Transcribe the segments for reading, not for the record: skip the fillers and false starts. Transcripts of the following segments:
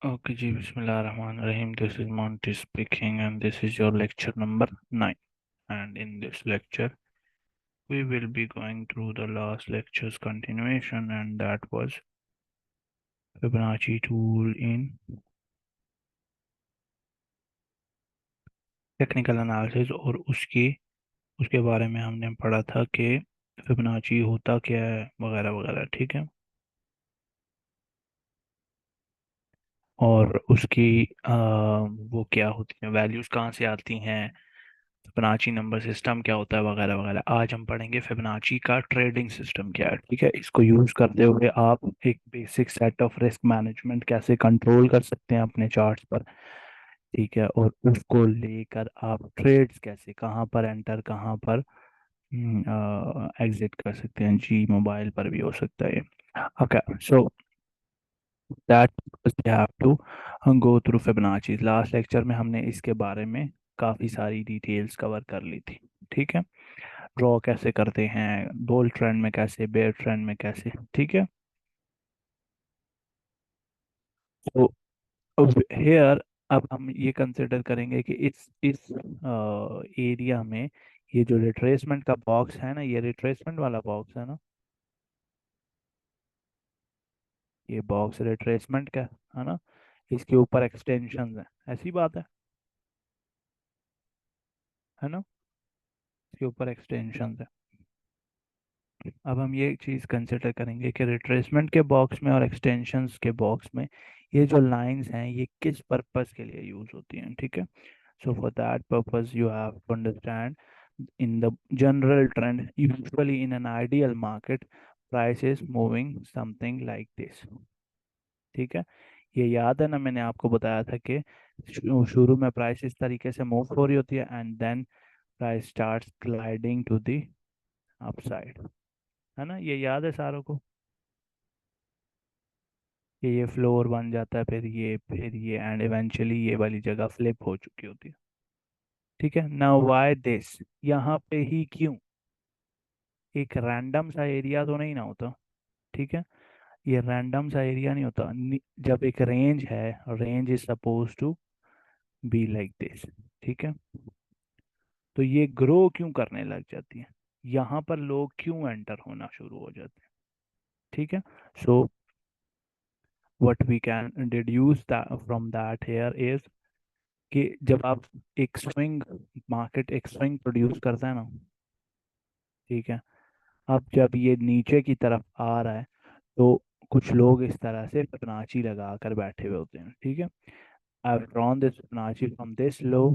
Okay, ji, Bismillahirrahmanirrahim. This is Monty speaking, and this is your lecture number 9. And in this lecture, we will be going through the last lecture's continuation, and that was Fibonacci tool in technical analysis. और उसके बारे में हमने पढ़ा था कि Fibonacci होता क्या है, वगैरह वगैरह। ठीक है। और उसकी वो क्या होती है, वैल्यूज कहाँ से आती हैं, फिबोनाची नंबर सिस्टम क्या होता है, वगैरह वगैरह। आज हम पढ़ेंगे फिबोनाची का ट्रेडिंग सिस्टम क्या है। ठीक है। इसको यूज करते हुए आप एक basic set of risk management कैसे कंट्रोल कर सकते हैं अपने चार्ट्स पर। ठीक है। और उसको लेकर आप ट्रेड्स कैसे, कहाँ पर एंटर, कहाँ पर एग्जिट कर सकते हैं। जी, मोबाइल पर भी हो सकता है। Okay, so that we have to go through Fibonacci. Last lecture में हमने इसके बारे में काफ़ी सारी डिटेल्स कवर कर ली थी। ठीक है। ड्रॉ कैसे करते हैं, बुल ट्रेंड में कैसे, बेयर ट्रेंड में कैसे। ठीक है। तो अब हेयर, अब हम ये कंसिडर करेंगे कि इस एरिया में ये जो रिट्रेसमेंट का बॉक्स है ना, ये रिट्रेसमेंट वाला बॉक्स है ना, ये बॉक्स रिट्रेसमेंट का है ना, इसके ऊपर एक्सटेंशन है, ऐसी बात है ना, इसके ऊपर एक्सटेंशन है। अब हम ये चीज़ कंसिडर करेंगे कि रिट्रेसमेंट के बॉक्स में और एक्सटेंशंस के बॉक्स में ये जो लाइंस हैं ये किस पर्पस के लिए यूज होती हैं। ठीक है। So for that purpose you have to understand in the general trend, usually in an ideal market, price is moving something like this. ठीक है। ये याद है ना, मैंने आपको बताया था कि शुरू में प्राइस इस तरीके से मूव हो रही होती है and then price starts gliding to the upside, है ना, ये याद है सारों को कि ये फ्लोर बन जाता है, फिर ये एंड इवेंचुअली ये वाली जगह फ्लिप हो चुकी होती है। ठीक है। नाउ व्हाई दिस, यहाँ पे ही क्यों, एक रैंडम सा एरिया तो नहीं ना होता। ठीक है। ये रैंडम सा एरिया नहीं होता। जब एक रेंज है, range is suppose to be like this. ठीक है। तो ये ग्रो क्यों करने लग जाती है, यहाँ पर लोग क्यों एंटर होना शुरू हो जाते हैं। ठीक है। So what we can deduce from that here is कि जब आप एक स्विंग, मार्केट एक स्विंग प्रोड्यूस करता है ना, ठीक है, अब जब ये नीचे की तरफ आ रहा है तो कुछ लोग इस तरह से फिबोनाची लगा कर बैठे हुए होते हैं। ठीक है। I've drawn this Fibonacci from this low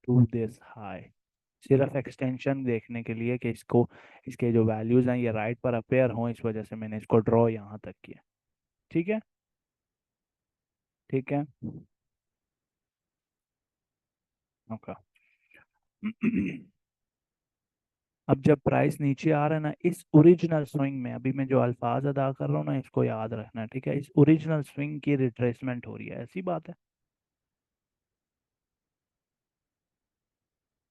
to this high, सिर्फ एक्सटेंशन देखने के लिए कि इसको, इसके जो वैल्यूज हैं ये राइट पर अपेयर हों, इस वजह से मैंने इसको ड्रॉ यहाँ तक किया। ठीक है। ठीक है। ओके। अब जब प्राइस नीचे आ रहा है ना, इस ओरिजिनल स्विंग में, अभी मैं जो अल्फाज अदा कर रहा हूँ ना, इसको याद रखना। ठीक है। इस ओरिजिनल स्विंग की रिट्रेसमेंट हो रही है, ऐसी बात है।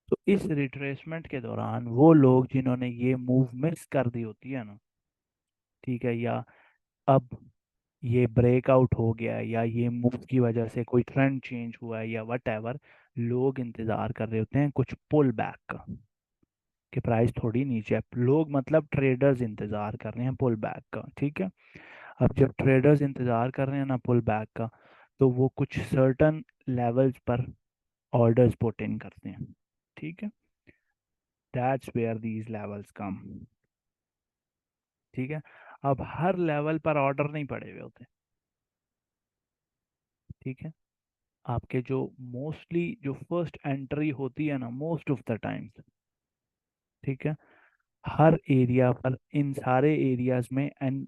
तो इस रिट्रेसमेंट के दौरान वो लोग जिन्होंने ये मूव मिस कर दी होती है ना, ठीक है, या अब ये ब्रेकआउट हो गया है, या ये मूव की वजह से कोई ट्रेंड चेंज हुआ है, या वट एवर, लोग इंतजार कर रहे होते हैं कुछ पुल बैक का, कि प्राइस थोड़ी नीचे है। लोग मतलब ट्रेडर्स इंतजार कर रहे हैं पुल बैक का। ठीक है। अब जब ट्रेडर्स इंतजार कर रहे हैं ना पुल बैक का, तो वो कुछ सर्टन लेवल्स पर ऑर्डर्स पुट इन करते हैं। ठीक है। दैट्स वेयर दीज लेवल्स कम। ठीक है। अब हर लेवल पर ऑर्डर नहीं पड़े हुए होते। ठीक है। आपके जो मोस्टली जो फर्स्ट एंट्री होती है ना, मोस्ट ऑफ द टाइम्स, ठीक है, हर एरिया पर, इन सारे एरियाज में एंड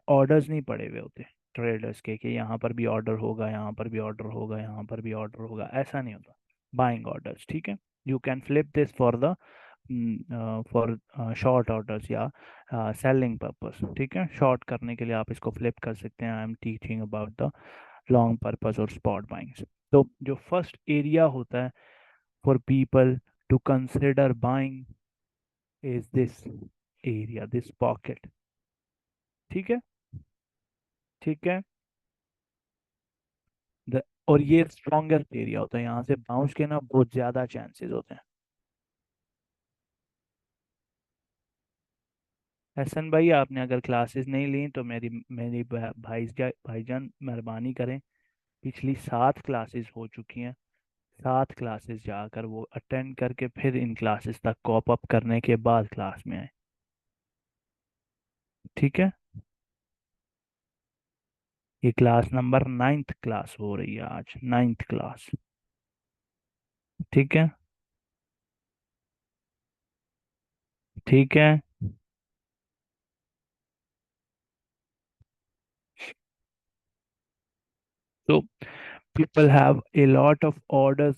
ऑर्डर्स नहीं पड़े हुए होते ट्रेडर्स के, कि यहाँ पर भी ऑर्डर होगा, यहाँ पर भी ऑर्डर होगा, यहाँ पर भी ऑर्डर होगा, ऐसा नहीं होता। Buying orders. ठीक है। You can flip this for short orders या सेलिंग पर्पस। ठीक है। शॉर्ट करने के लिए आप इसको फ्लिप कर सकते हैं। I am teaching about the long purpose और स्पॉट बाइंग्स। तो जो फर्स्ट एरिया होता है for people to consider buying is this area, this pocket. ठीक है। ठीक है। और ये स्ट्रॉन्गेस्ट एरिया होता है, यहाँ से बाउंस के ना बहुत ज्यादा चांसेस होते हैं। हसन भाई, आपने अगर क्लासेस नहीं ली तो मेरी मेरी भाईजान मेहरबानी करें, पिछली 7 क्लासेस हो चुकी हैं, 7 क्लासेस जाकर वो अटेंड करके फिर इन क्लासेस तक कॉप अप करने के बाद क्लास में आए। ठीक है, ये क्लास नंबर 9th क्लास हो रही है आज, 9th क्लास। ठीक है। ठीक है। तो people have a lot of orders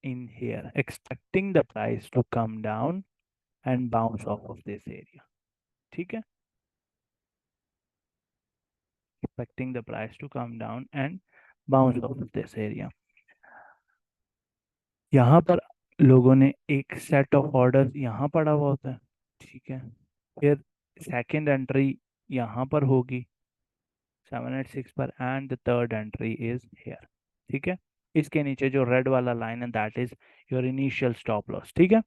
in here expecting the price to come down and bounce off of this area। ठीक है, expecting the price to come down and bounce off of this area। यहाँ पर लोगों ने एक set of order यहाँ पड़ा हुआ होता है। ठीक है, फिर सेकंड एंट्री यहाँ पर होगी 786 पर, and the third entry is here. ठीक है, इसके नीचे जो रेड वाला लाइन है that is your initial stop loss. ठीक है,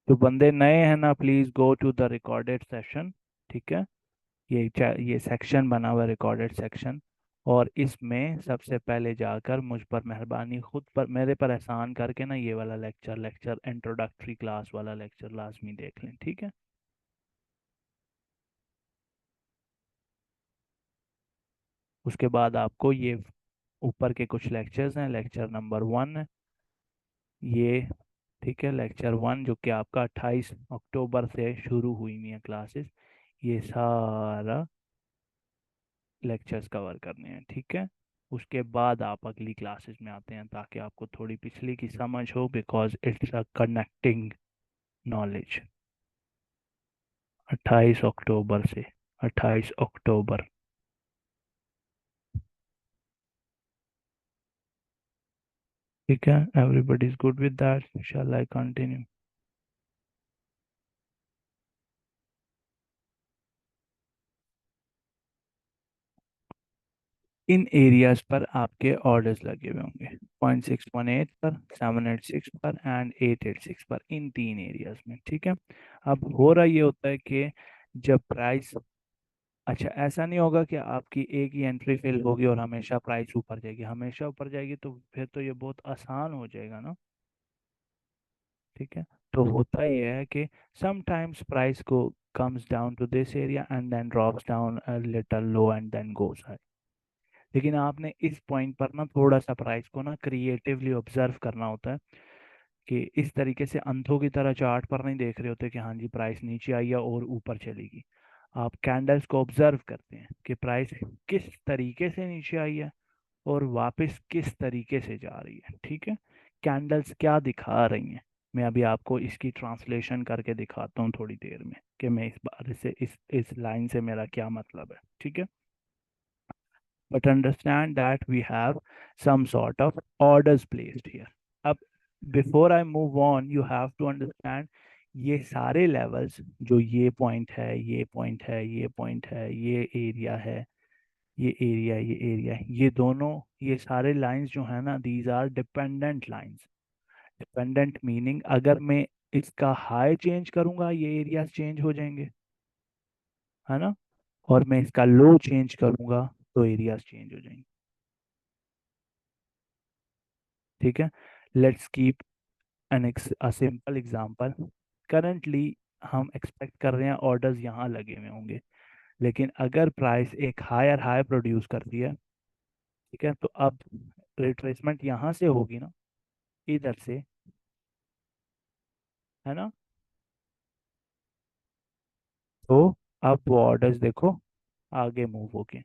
जो बंदे नए हैं ना, please go to the recorded session. ठीक है, ये सेक्शन बना हुआ है रिकॉर्डेड सेक्शन, और इसमें सबसे पहले जाकर मुझ पर मेहरबानी खुद पर मेरे पर एहसान करके ना ये वाला लेक्चर इंट्रोडक्टरी क्लास वाला लेक्चर लाजमी देख लें। ठीक है, उसके बाद आपको ये ऊपर के कुछ लेक्चर्स हैं, लेक्चर नंबर 1 है ये। ठीक है, लेक्चर 1 जो कि आपका 28 अक्टूबर से शुरू हुई हुई है क्लासेस, ये सारा लेक्चर्स कवर करने हैं। ठीक है, उसके बाद आप अगली क्लासेस में आते हैं ताकि आपको थोड़ी पिछली की समझ हो, because it's a connecting knowledge. 28 अक्टूबर से 28 अक्टूबर। ठीक है, everybody is good with that, shall I continue? इन एरियाज पर आपके ऑर्डर्स लगे हुए होंगे, 0.618 पर, 786 पर एंड 886 पर, इन 3 एरियाज में। ठीक है, अब हो रहा ये होता है कि जब प्राइस, अच्छा ऐसा नहीं होगा कि आपकी एक ही एंट्री फिल होगी और हमेशा प्राइस ऊपर जाएगी, हमेशा ऊपर जाएगी तो फिर तो ये बहुत आसान हो जाएगा ना। ठीक है, तो होता ये है कि समटाइम्स प्राइस को comes down to this area and then drops down a little low and then goes high. लेकिन आपने इस पॉइंट पर ना थोड़ा सा प्राइस को ना क्रिएटिवली ऑब्जर्व करना होता है, कि इस तरीके से अंधों की तरह चार्ट पर नहीं देख रहे होते कि हाँ जी प्राइस नीचे आई है और ऊपर चलेगी। आप कैंडल्स को ऑब्जर्व करते हैं कि प्राइस किस तरीके से नीचे आई है और वापस किस तरीके से जा रही है। ठीक है, कैंडल्स क्या दिखा रही हैं, मैं अभी आपको इसकी ट्रांसलेशन करके दिखाता हूँ थोड़ी देर में, कि मैं इस बारे से इस लाइन से मेरा क्या मतलब है। ठीक है, but understand that we have some sort of orders placed here। अब before I move on you have to understand ये सारे लेवल्स, जो ये पॉइंट है, ये पॉइंट है, ये पॉइंट है, ये एरिया है, ये एरिया है, ये दोनों, ये सारे लाइंस जो है ना, these are dependent lines. Dependent meaning अगर मैं इसका हाई चेंज करूंगा ये एरियाज चेंज हो जाएंगे, है ना, और मैं इसका लो चेंज करूंगा तो एरियाज चेंज हो जाएंगे। ठीक है, let's keep an a simple example. Currently हम एक्सपेक्ट कर रहे हैं ऑर्डर्स यहाँ लगे हुए होंगे, लेकिन अगर प्राइस एक हायर हाई प्रोड्यूस करती है, ठीक है, तो अब रिट्रेसमेंट यहाँ से होगी ना, इधर से, है ना, तो अब वो ऑर्डर्स देखो आगे मूव होके।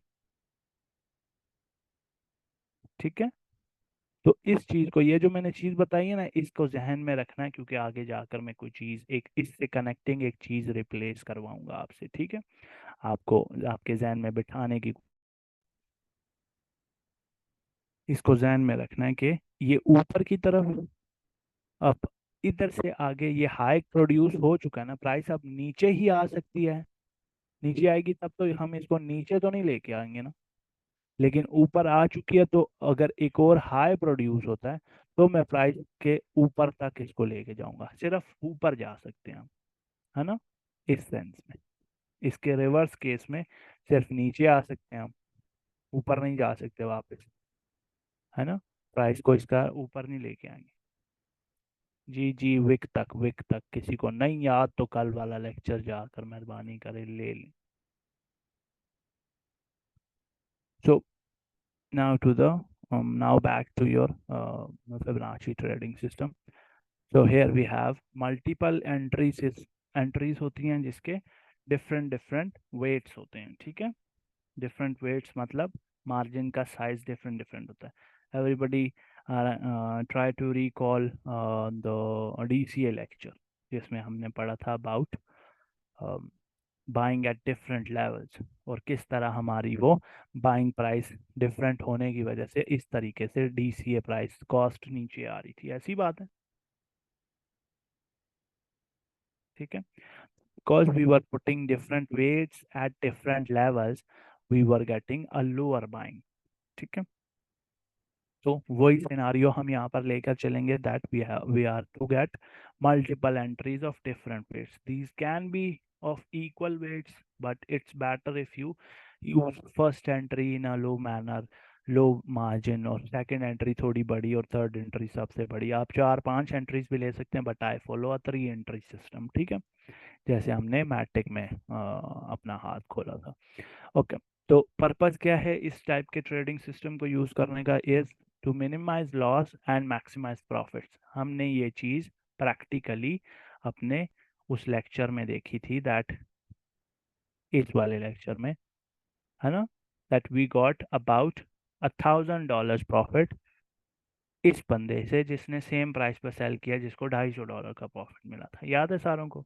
ठीक है, तो इस चीज को, ये जो मैंने चीज बताई है ना, इसको जहन में रखना है, क्योंकि आगे जाकर मैं कोई चीज एक इससे कनेक्टिंग एक चीज रिप्लेस करवाऊंगा आपसे। ठीक है, आपको आपके जहन में बिठाने की, इसको जहन में रखना है कि ये ऊपर की तरफ, अब इधर से आगे ये हाई प्रोड्यूस हो चुका है ना, प्राइस अब नीचे ही आ सकती है, नीचे आएगी तब तो हम इसको नीचे तो नहीं लेके आएंगे ना। लेकिन ऊपर आ चुकी है तो अगर एक और हाई प्रोड्यूस होता है तो मैं प्राइस के ऊपर तक इसको लेके जाऊंगा, सिर्फ ऊपर जा सकते हैं हम, है ना, इस सेंस में। इसके रिवर्स केस में सिर्फ नीचे आ सकते हैं हम, ऊपर नहीं जा सकते वापस, है ना। प्राइस को इसका ऊपर नहीं लेके आएंगे। जी जी, विक तक, विक तक। किसी को नहीं याद तो कल वाला लेक्चर जाकर मेहरबानी करे ले लें। So now to the now back to your Fibonacci trading system. So here we have multiple entries is entries होती हैं जिसके डिफरेंट डिफरेंट वेट्स होते हैं, ठीक है। डिफरेंट वेट्स मतलब मार्जिन का साइज डिफरेंट डिफरेंट होता है। Everybody try to recall the DCA lecture जिसमें हमने पढ़ा था about buying at different levels, और किस तरह हमारी वो बाइंग प्राइस डिफरेंट होने की वजह से इस तरीके से डीसीए प्राइस कॉस्ट नीचे आ रही थी, ऐसी बात है, ठीक है। Because we were putting different weights at different levels, we were getting a lower buying, ठीक है। तो वही सिनारियो हम यहाँ पर लेकर चलेंगे, that we are to get multiple entries of different weights, these can be of equal weights, but it's better if you use first entry in a low manner, low margin, और second entry थोड़ी बड़ी और third entry सबसे बड़ी। आप चार पांच entries भी ले सकते हैं, but I follow a three entry system, ठीक है, जैसे हमने मैट्रिक में अपना हाथ खोला था। ओके, तो पर्पस क्या है इस टाइप के ट्रेडिंग सिस्टम को यूज करने का, is to minimize loss and maximize profits. हमने ये चीज प्रैक्टिकली अपने उस लेक्चर में देखी थी, दैट इस वाले लेक्चर में, है ना, that we got about $1,000 profit इस बंदे से जिसने सेम प्राइस पर सेल किया, जिसको $250 का प्रॉफिट मिला था, याद है सारों को,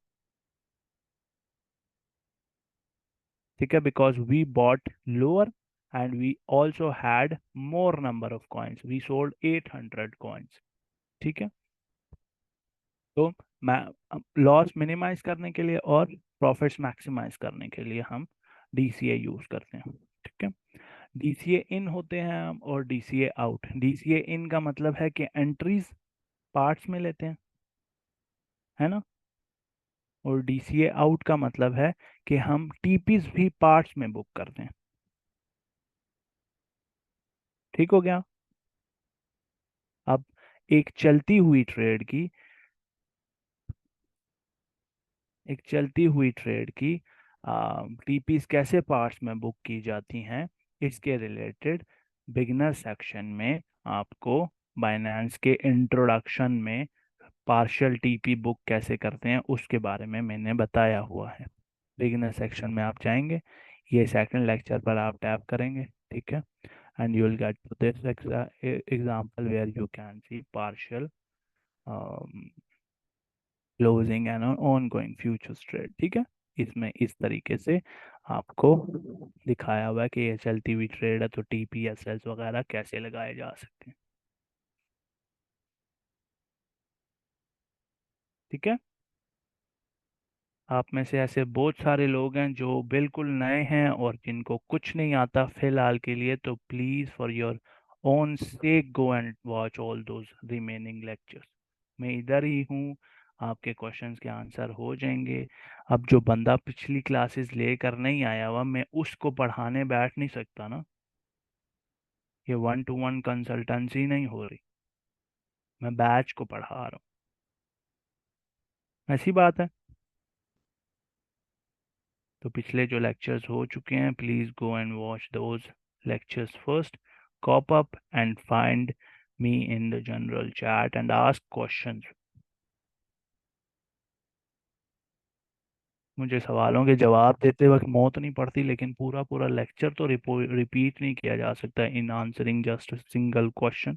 ठीक है। Because we bought lower and we also had more number of coins, we sold 800 coins, ठीक है। तो लॉस मिनिमाइज करने के लिए और प्रॉफिट्स मैक्सिमाइज करने के लिए हम डीसीए यूज करते हैं, ठीक है। डीसीए इन होते हैं हम और डीसीए आउट। डीसीए इन का मतलब है कि एंट्रीज पार्ट्स में लेते हैं, है ना, और डीसीए आउट का मतलब है कि हम टीपीज भी पार्ट्स में बुक करते हैं, ठीक हो गया। अब एक चलती हुई ट्रेड की एक चलती हुई ट्रेड की टीपीस कैसे पार्ट्स में बुक की जाती हैं, इसके रिलेटेड बिगनर सेक्शन में आपको बाइनेंस के इंट्रोडक्शन में पार्शियल टीपी बुक कैसे करते हैं उसके बारे में मैंने बताया हुआ है। बिगनर सेक्शन में आप जाएंगे, ये सेकंड लेक्चर पर आप टैप करेंगे, ठीक है, and you will get to this example where you can see partial closing and on going futures trade, ठीक है। इसमें इस तरीके से आपको दिखाया हुआ है कि ये चलती हुई ट्रेड है तो टीपीएसएस वगैरह कैसे लगाए जा सकते हैं, ठीक है। आप में से ऐसे बहुत सारे लोग हैं जो बिल्कुल नए हैं और जिनको कुछ नहीं आता फिलहाल के लिए, तो please for your own sec go and watch all those remaining lectures. मैं इधर ही हूँ, आपके क्वेश्चंस के आंसर हो जाएंगे। अब जो बंदा पिछली क्लासेस लेकर नहीं आया हुआ, मैं उसको पढ़ाने बैठ नहीं सकता ना, ये वन टू वन कंसल्टेंसी नहीं हो रही, मैं बैच को पढ़ा रहा हूँ, ऐसी बात है। तो पिछले जो लेक्चर्स हो चुके हैं, please go and watch those lectures first, cope up and find me in the general chat and ask questions. मुझे सवालों के जवाब देते वक्त मौत नहीं पड़ती, लेकिन पूरा पूरा लेक्चर तो रिपीट नहीं किया जा सकता in answering just single question.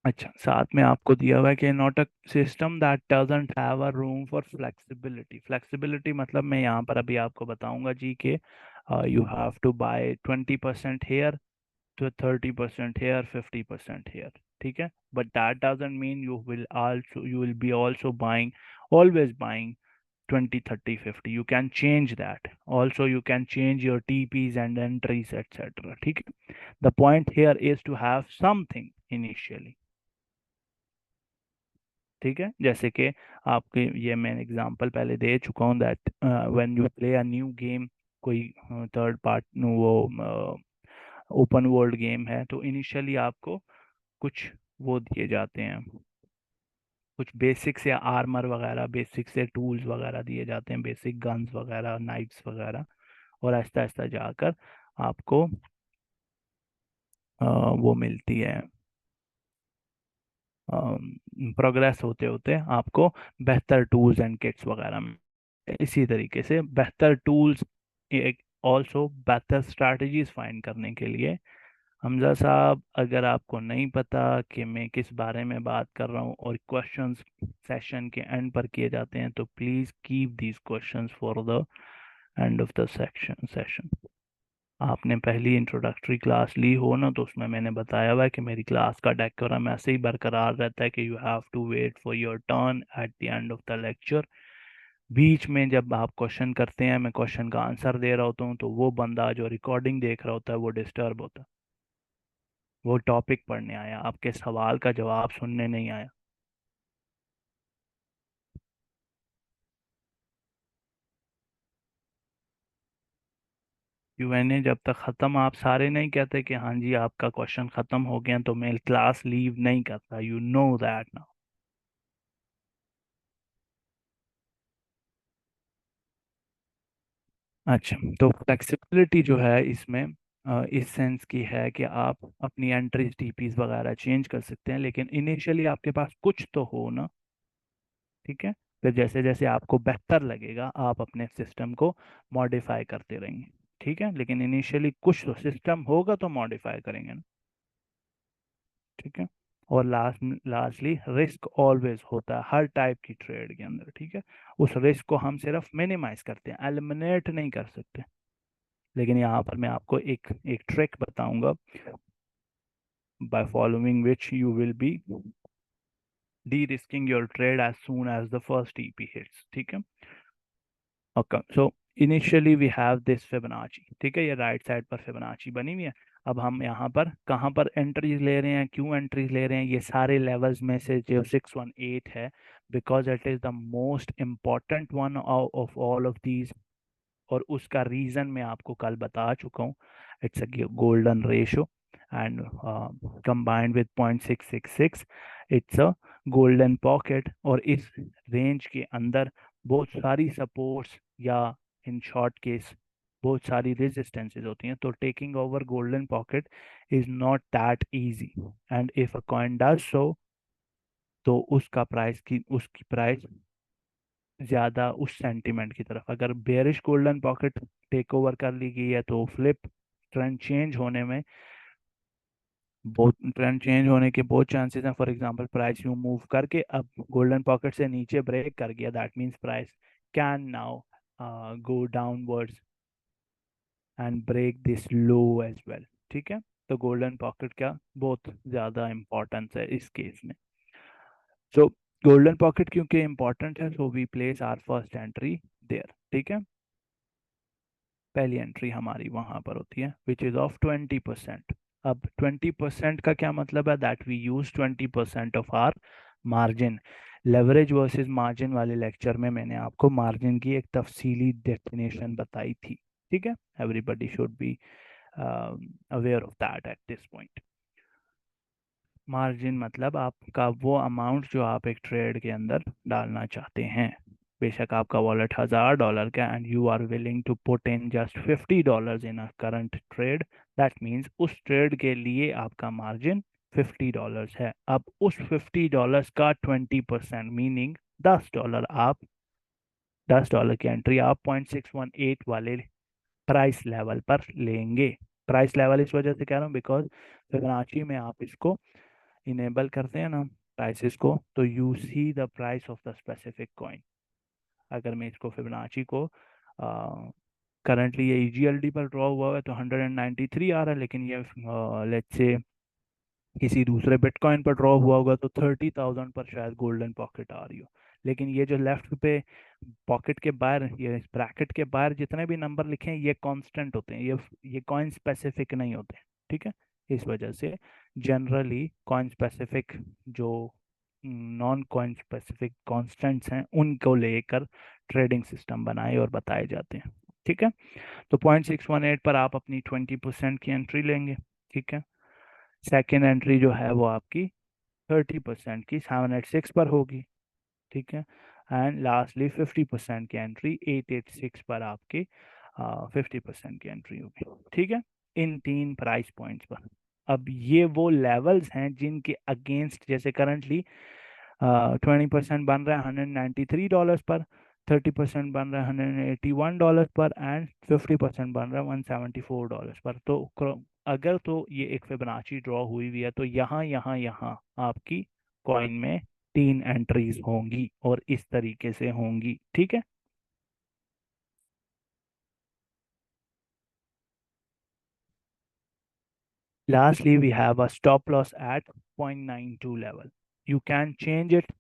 अच्छा, साथ में आपको दिया हुआ है कि not a system that doesn't have a room for flexibility. Flexibility मतलब मैं यहाँ पर अभी आपको बताऊंगा जी के you have to buy 20% here to 30% here, 50% here, ठीक है। But that doesn't mean you will be also buying always buying 20, 30, 50. You can change that. Also, you can change your TPs and entries, etc. ठीक है. The point here is to have something initially. ठीक है. जैसे कि आपके ये मैं example पहले दे चुका हूँ that when you play a new game, कोई थर्ड पार्ट वो ओपन वर्ल्ड गेम है, तो इनिशियली आपको कुछ वो दिए जाते हैं, कुछ बेसिक से आर्मर वगैरह, बेसिक से टूल्स वगैरह दिए जाते हैं, बेसिक गन्स वगैरह, नाइफ्स वगैरह. और आहिस्ता आहिस्ता जाकर आपको वो मिलती है. प्रोग्रेस होते होते आपको बेहतर टूल्स एंड किट्स वगैरह में. इसी तरीके से बेहतर टूल्स, एक ऑल्सो बेहतर स्ट्रैटेजीज फाइंड करने के लिए, हमजा साहब अगर आपको नहीं पता कि मैं किस बारे में बात कर रहा हूँ और क्वेश्चंस सेशन के एंड पर किए जाते हैं, तो please keep these questions for the end of the session. आपने पहली इंट्रोडक्टरी क्लास ली हो ना, तो उसमें मैंने बताया हुआ है कि मेरी क्लास का डेकोरम ऐसे ही बरकरार रहता है कि you have to wait for your turn at the end of the lecture. बीच में जब आप क्वेश्चन करते हैं, मैं क्वेश्चन का आंसर दे रहा होता हूँ, तो वो बंदा जो रिकॉर्डिंग देख रहा होता है वो डिस्टर्ब होता है. वो टॉपिक पढ़ने आया, आपके सवाल का जवाब सुनने नहीं आया. Q&A जब तक ख़त्म आप सारे नहीं कहते कि हाँ जी आपका क्वेश्चन ख़त्म हो गया, तो मैं क्लास लीव नहीं करता. यू नो दैट ना. अच्छा, तो फ्लेक्सिबिलिटी जो है इसमें इस सेंस की है कि आप अपनी एंट्रीज टीपीज वगैरह चेंज कर सकते हैं, लेकिन इनिशियली आपके पास कुछ तो हो ना. ठीक है. फिर जैसे जैसे आपको बेहतर लगेगा आप अपने सिस्टम को मॉडिफाई करते रहेंगे. ठीक है, लेकिन इनिशियली कुछ तो सिस्टम होगा तो मॉडिफाई करेंगे ना. ठीक है. और लास्टली रिस्क ऑलवेज होता है हर टाइप की ट्रेड के अंदर. ठीक है. उस रिस्क को हम सिर्फ मिनिमाइज करते हैं, एलिमिनेट नहीं कर सकते. लेकिन यहाँ पर मैं आपको एक एक ट्रिक बताऊंगा, by following which you will be de-risking your trade as soon as the first TP hits. ठीक है. Okay, so initially we have this Fibonacci. ठीक है, ये राइट साइड पर फिबोनाची बनी हुई है. अब हम यहाँ पर कहाँ पर एंट्रीज ले रहे हैं, क्यों एंट्रीज ले रहे हैं, ये सारे लेवल्स में से जो 618 है, because it is the most important one of all of these. और उसका रीज़न मैं आपको कल बता चुका हूँ. It's a golden ratio and combined with 0.666 it's a golden pocket. और इस रेंज के अंदर बहुत सारी सपोर्ट्स या इन शॉर्ट केस बहुत सारी रेजिस्टेंसेज होती हैं. तो taking over golden pocket is not that easy. And if a coin does so, तो उसकी प्राइस ज्यादा उस सेंटीमेंट की तरफ, अगर bearish golden pocket take over कर ली गई है, तो फ्लिप ट्रेंड चेंज होने में बहुत, ट्रेंड चेंज होने के बहुत चांसेस हैं. फॉर एग्जांपल प्राइस यूं मूव करके अब गोल्डन पॉकेट से नीचे ब्रेक कर गया, that means price can now go downwards and break this low as well. ठीक है. तो गोल्डन पॉकेट का बहुत ज़्यादा इंपॉर्टेंस है इस केस में. सो गोल्डन पॉकेट क्योंकि इंपॉर्टेंट है, so we place our first entry there. ठीक है. पहली एंट्री हमारी वहां पर होती है विच इज ऑफ 20%. अब 20% का क्या मतलब है, that we use 20% of our margin. Leverage versus margin वाले लेक्चर में मैंने आपको मार्जिन की एक तफसीली डेफिनेशन बताई थी. ठीक है. Everybody should be aware of that at this point. Margin मतलब आपका वो अमाउंट जो आप एक ट्रेड के अंदर डालना चाहते हैं. बेशक आपका वॉलेट $1000 का and you are willing to put in just $50 in a current trade, that means उस ट्रेड के लिए आपका मार्जिन $50 है. अब उस $50 का 20% मीनिंग $10 आप, $10 की एंट्री आप 0.618 वाले प्राइस लेवल पर लेंगे. प्राइस लेवल इस वजह से कह रहा हूँ बिकॉज फिबोनाची में आप इसको इनेबल करते हैं ना प्राइसेस को, तो you see the price of the specific coin. अगर मैं इसको फिबोनाची को करंटली ये ईजीएलडी पर ड्रॉ हुआ है तो 193 आ रहा है, लेकिन ये लेट्स से किसी दूसरे बिटकॉइन पर ड्रॉ हुआ होगा तो 30,000 पर शायद गोल्डन पॉकेट आ रही हो. लेकिन ये जो लेफ्ट पे पॉकेट के बाहर, ये ब्रैकेट के बाहर जितने भी नंबर लिखे हैं ये कांस्टेंट होते हैं, ये कॉइन स्पेसिफिक नहीं होते। ठीक है, इस वजह से जनरली कॉइन स्पेसिफिक जो नॉन कॉइन स्पेसिफिक कांस्टेंट्स हैं उनको लेकर ट्रेडिंग सिस्टम बनाए और बताए जाते हैं। ठीक है, तो 0.618 पर आप अपनी 20% की एंट्री लेंगे। ठीक है, सेकेंड एंट्री जो है वो आपकी 30% की 786 पर होगी। ठीक है, एंड लास्टली 50% की एंट्री 886 पर आपकी 50% की एंट्री होगी। ठीक है, इन तीन प्राइस पॉइंट्स पर। अब ये वो लेवल्स हैं जिनके अगेंस्ट, जैसे करंटली 20% बन रहा है $193 पर, 30% बन रहा है $181 पर, एंड 50% बन रहा है $174 पर। तो अगर तो ये एक फिबोनाची ड्रॉ हुई हुई है तो यहाँ यहाँ यहाँ आपकी कॉइन में तीन एंट्रीज होंगी और इस तरीके से होंगी। ठीक है, lastly we have a stop loss at 0.92 level. You can change it।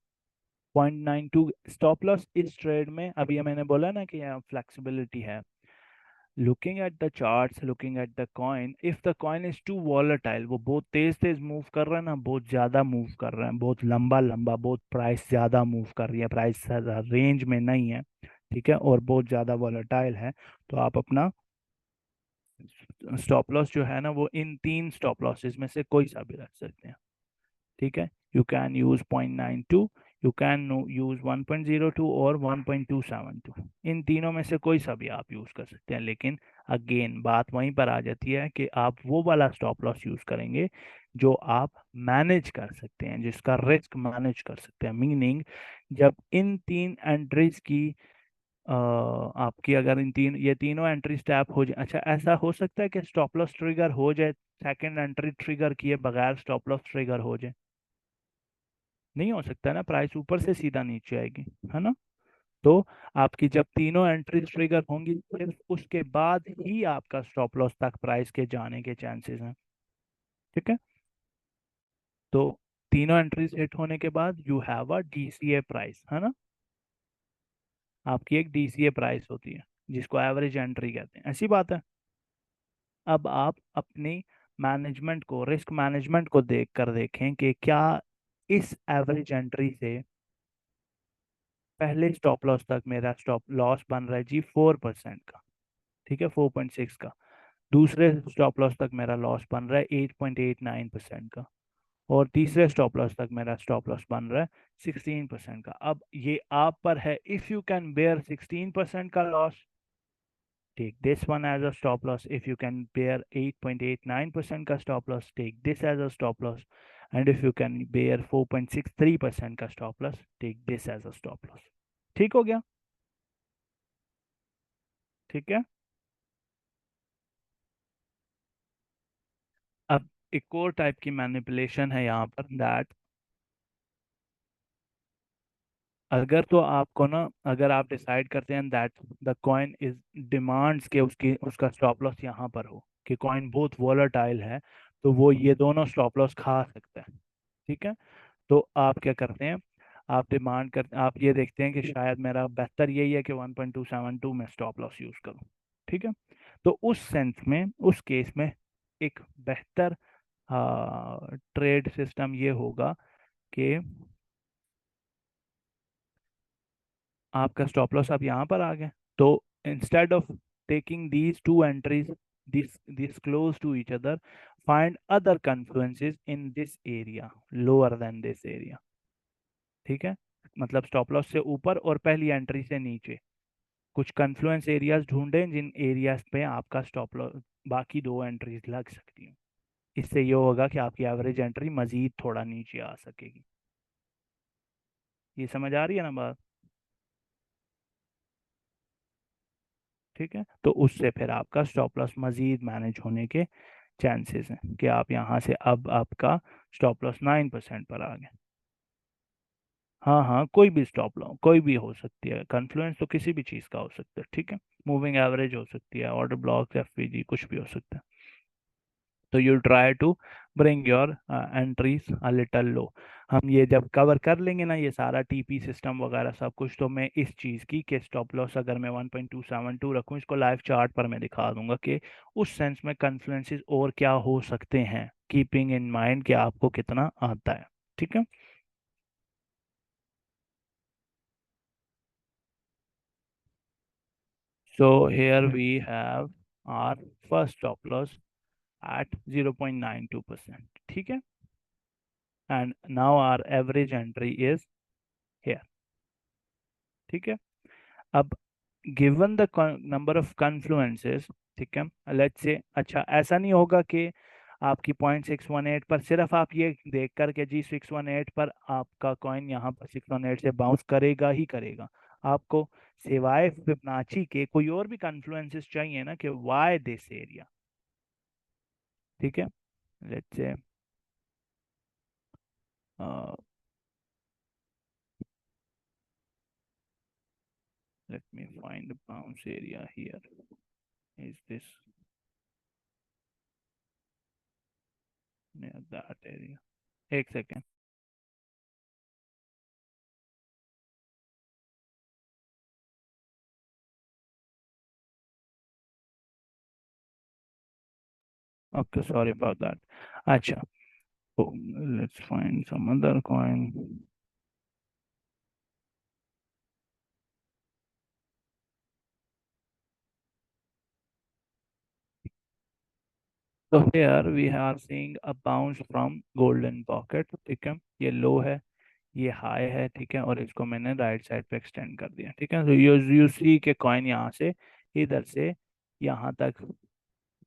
0.92 stop loss इस ट्रेड में, अभी मैंने बोला ना कि यहाँ फ्लेक्सिबिलिटी है। Looking at the charts, looking at the coin, if the coin is too volatile, वो बहुत तेज तेज मूव कर रहा है ना, बहुत ज्यादा मूव कर रहा है, बहुत लंबा लंबा, बहुत प्राइस ज्यादा मूव कर रही है, प्राइस रेंज में नहीं है। ठीक है, और बहुत ज्यादा वॉलेटाइल है, तो आप अपना स्टॉप लॉस जो है ना वो इन तीन स्टॉप लॉसेस में से कोई सा भी रख सकते हैं। ठीक है, you can use 0.92, you can use 1.02 और 1.272, इन तीनों में से कोई सा भी आप यूज कर सकते हैं। लेकिन अगेन बात वहीं पर आ जाती है कि आप वो वाला स्टॉप लॉस यूज करेंगे जो आप मैनेज कर सकते हैं, जिसका रिस्क मैनेज कर सकते हैं। मीनिंग जब इन तीन एंट्रीज की आपकी अगर इन तीन ये तीनों एंट्री स्टैप हो जाए, अच्छा ऐसा हो सकता है कि स्टॉप लॉस ट्रिगर हो जाए, सेकंड एंट्री ट्रिगर किए बगैर स्टॉप लॉस ट्रिगर हो जाए? नहीं हो सकता ना, प्राइस ऊपर से सीधा नीचे आएगी, है ना। तो आपकी जब तीनों एंट्री ट्रिगर होंगी सिर्फ उसके बाद ही आपका स्टॉप लॉस तक प्राइस के जाने के चांसेस हैं। ठीक है, तो तीनों एंट्रीज हिट होने के बाद you have a DCA price, है ना। आपकी एक डीसीए प्राइस होती है जिसको एवरेज एंट्री कहते हैं, ऐसी बात है। अब आप अपनी मैनेजमेंट को, रिस्क मैनेजमेंट को देख कर देखें कि क्या इस एवरेज एंट्री से पहले स्टॉप लॉस तक मेरा स्टॉप लॉस बन रहा है जी 4% का। ठीक है, 4.6 का। दूसरे स्टॉप लॉस तक मेरा लॉस बन रहा है 8.89% का। और तीसरे स्टॉप लॉस तक मेरा स्टॉप लॉस बन रहा है 16% का। अब ये आप पर है, इफ यू कैन बेयर 16% का loss, take this one as a stop loss. If you can bear 8.89% का stop loss, take this as a stop loss. And if you can bear 4.63% का stop loss, take this as a stop loss. ठीक हो गया? ठीक है, अब एक और टाइप की मैनिपुलेशन है यहाँ पर, दैट अगर तो आपको ना, अगर आप डिसाइड करते हैं that the coin is demands के उसकी उसका स्टॉप लॉस यहाँ पर हो, कि कॉइन बहुत वॉलेटाइल है, तो वो ये दोनों स्टॉप लॉस खा सकता है। ठीक है, तो आप क्या करते हैं, आप डिमांड करते, आप ये देखते हैं कि शायद मेरा बेहतर यही है कि 1.272 में स्टॉप लॉस यूज करूं। ठीक है, तो उस सेंस में, उस केस में एक बेहतर ट्रेड सिस्टम ये होगा कि आपका स्टॉप लॉस अब यहाँ पर आ गया, तो instead of taking these two entries this close to each other, find other confluences in this area lower than this area। ठीक है, मतलब स्टॉप लॉस से ऊपर और पहली एंट्री से नीचे कुछ कन्फ्लुएंस एरियाज ढूंढें जिन एरियाज पे आपका स्टॉप लॉस, बाकी दो एंट्रीज लग सकती हैं। इससे ये होगा कि आपकी एवरेज एंट्री मजीद थोड़ा नीचे आ सकेगी। ये समझ आ रही है ना बात? ठीक है, तो उससे फिर आपका स्टॉप लॉस मजीद मैनेज होने के चांसेस हैं कि आप यहाँ से अब आपका स्टॉप लॉस 9% पर आ गए। हाँ हाँ, कोई भी स्टॉप लॉस कोई भी हो सकती है, कन्फ्लुएंस तो किसी भी चीज़ का हो सकता है। ठीक है, मूविंग एवरेज हो सकती है, ऑर्डर ब्लॉक, एफपीजी, कुछ भी हो सकता है। तो you try to bring your entries a little low. हम ये जब कवर कर लेंगे ना ये सारा टीपी सिस्टम वगैरह सब कुछ, तो मैं इस चीज़ की कि स्टॉप लॉस अगर मैं 1.272 रखूँ, इसको लाइव चार्ट पर मैं दिखा दूंगा कि उस सेंस में कन्फ्लुएंसेस और क्या हो सकते हैं, कीपिंग इन माइंड कि आपको कितना आता है। ठीक है। So here we have our first stop loss at 0.92%. ठीक है। And now our average entry is here. ठीक है। अब given the number of confluences, ठीक है, लेट्स से, अच्छा ऐसा नहीं होगा कि आपकी 0.618 पर सिर्फ आप ये देख कर के जी 618 पर आपका कॉइन यहाँ पर 618 से बाउंस करेगा ही करेगा। आपको सिवाय फिबोनाची के कोई और भी कन्फ्लुएंसेस चाहिए ना कि वाई दिस एरिया। ठीक है। Let's say let me find the bounce area here. Is this near that area? एक second. Okay, sorry about that. अच्छा, oh, let's find some other coin. So here we are seeing a bounce from golden pocket। ठीक है, ये लो है, ये high है, ठीक है, और इसको मैंने राइट साइड पे एक्सटेंड कर दिया। ठीक है, तो यू सी के कॉइन यहाँ से इधर से यहाँ तक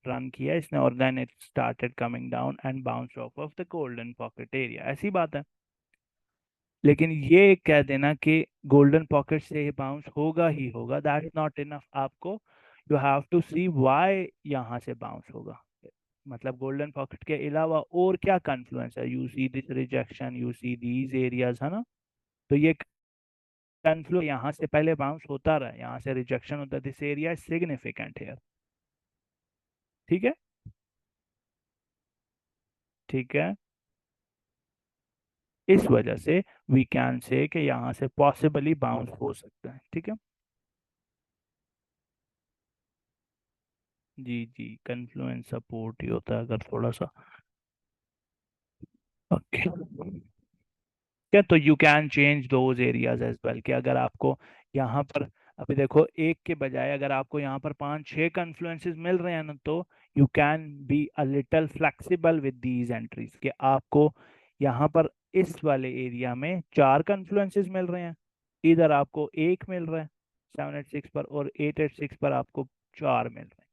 रन किया इसने, और then it started coming down and bounce off the golden pocket area. ऐसी बात है। लेकिन ये कह देना कि गोल्डन पॉकेट से बाउंस होगा ही होगा, दैट इज नॉट इनफ। आपको you have to see why यहाँ से बाउंस होगा। मतलब गोल्डन पॉकेट के अलावा और क्या कन्फ्लुएंस है, you see this rejection, you see these areas, है ना। तो ये कन्फ्लुएंस यहाँ से पहले बाउंस होता रहा, यहाँ से रिजेक्शन होता, this area is significant here. ठीक है। ठीक है। इस वजह से वी कैन से कि यहाँ से पॉसिबली बाउंस हो सकता है। ठीक है। जी जी, कन्फ्लुएंस सपोर्ट ही होता है अगर थोड़ा सा। ओके। क्या, तो you can change those areas as well, कि अगर आपको यहाँ पर, अभी देखो एक के बजाय अगर आपको यहाँ पर 5-6 कन्फ्लुएंसेस मिल रहे हैं ना, तो you can be a little flexible with these entries, कि आपको यहाँ पर इस वाले एरिया में 4 कन्फ्लुएंसेस मिल रहे हैं, इधर आपको एक मिल रहा है 786 पर, और 886 पर आपको 4 मिल रहे हैं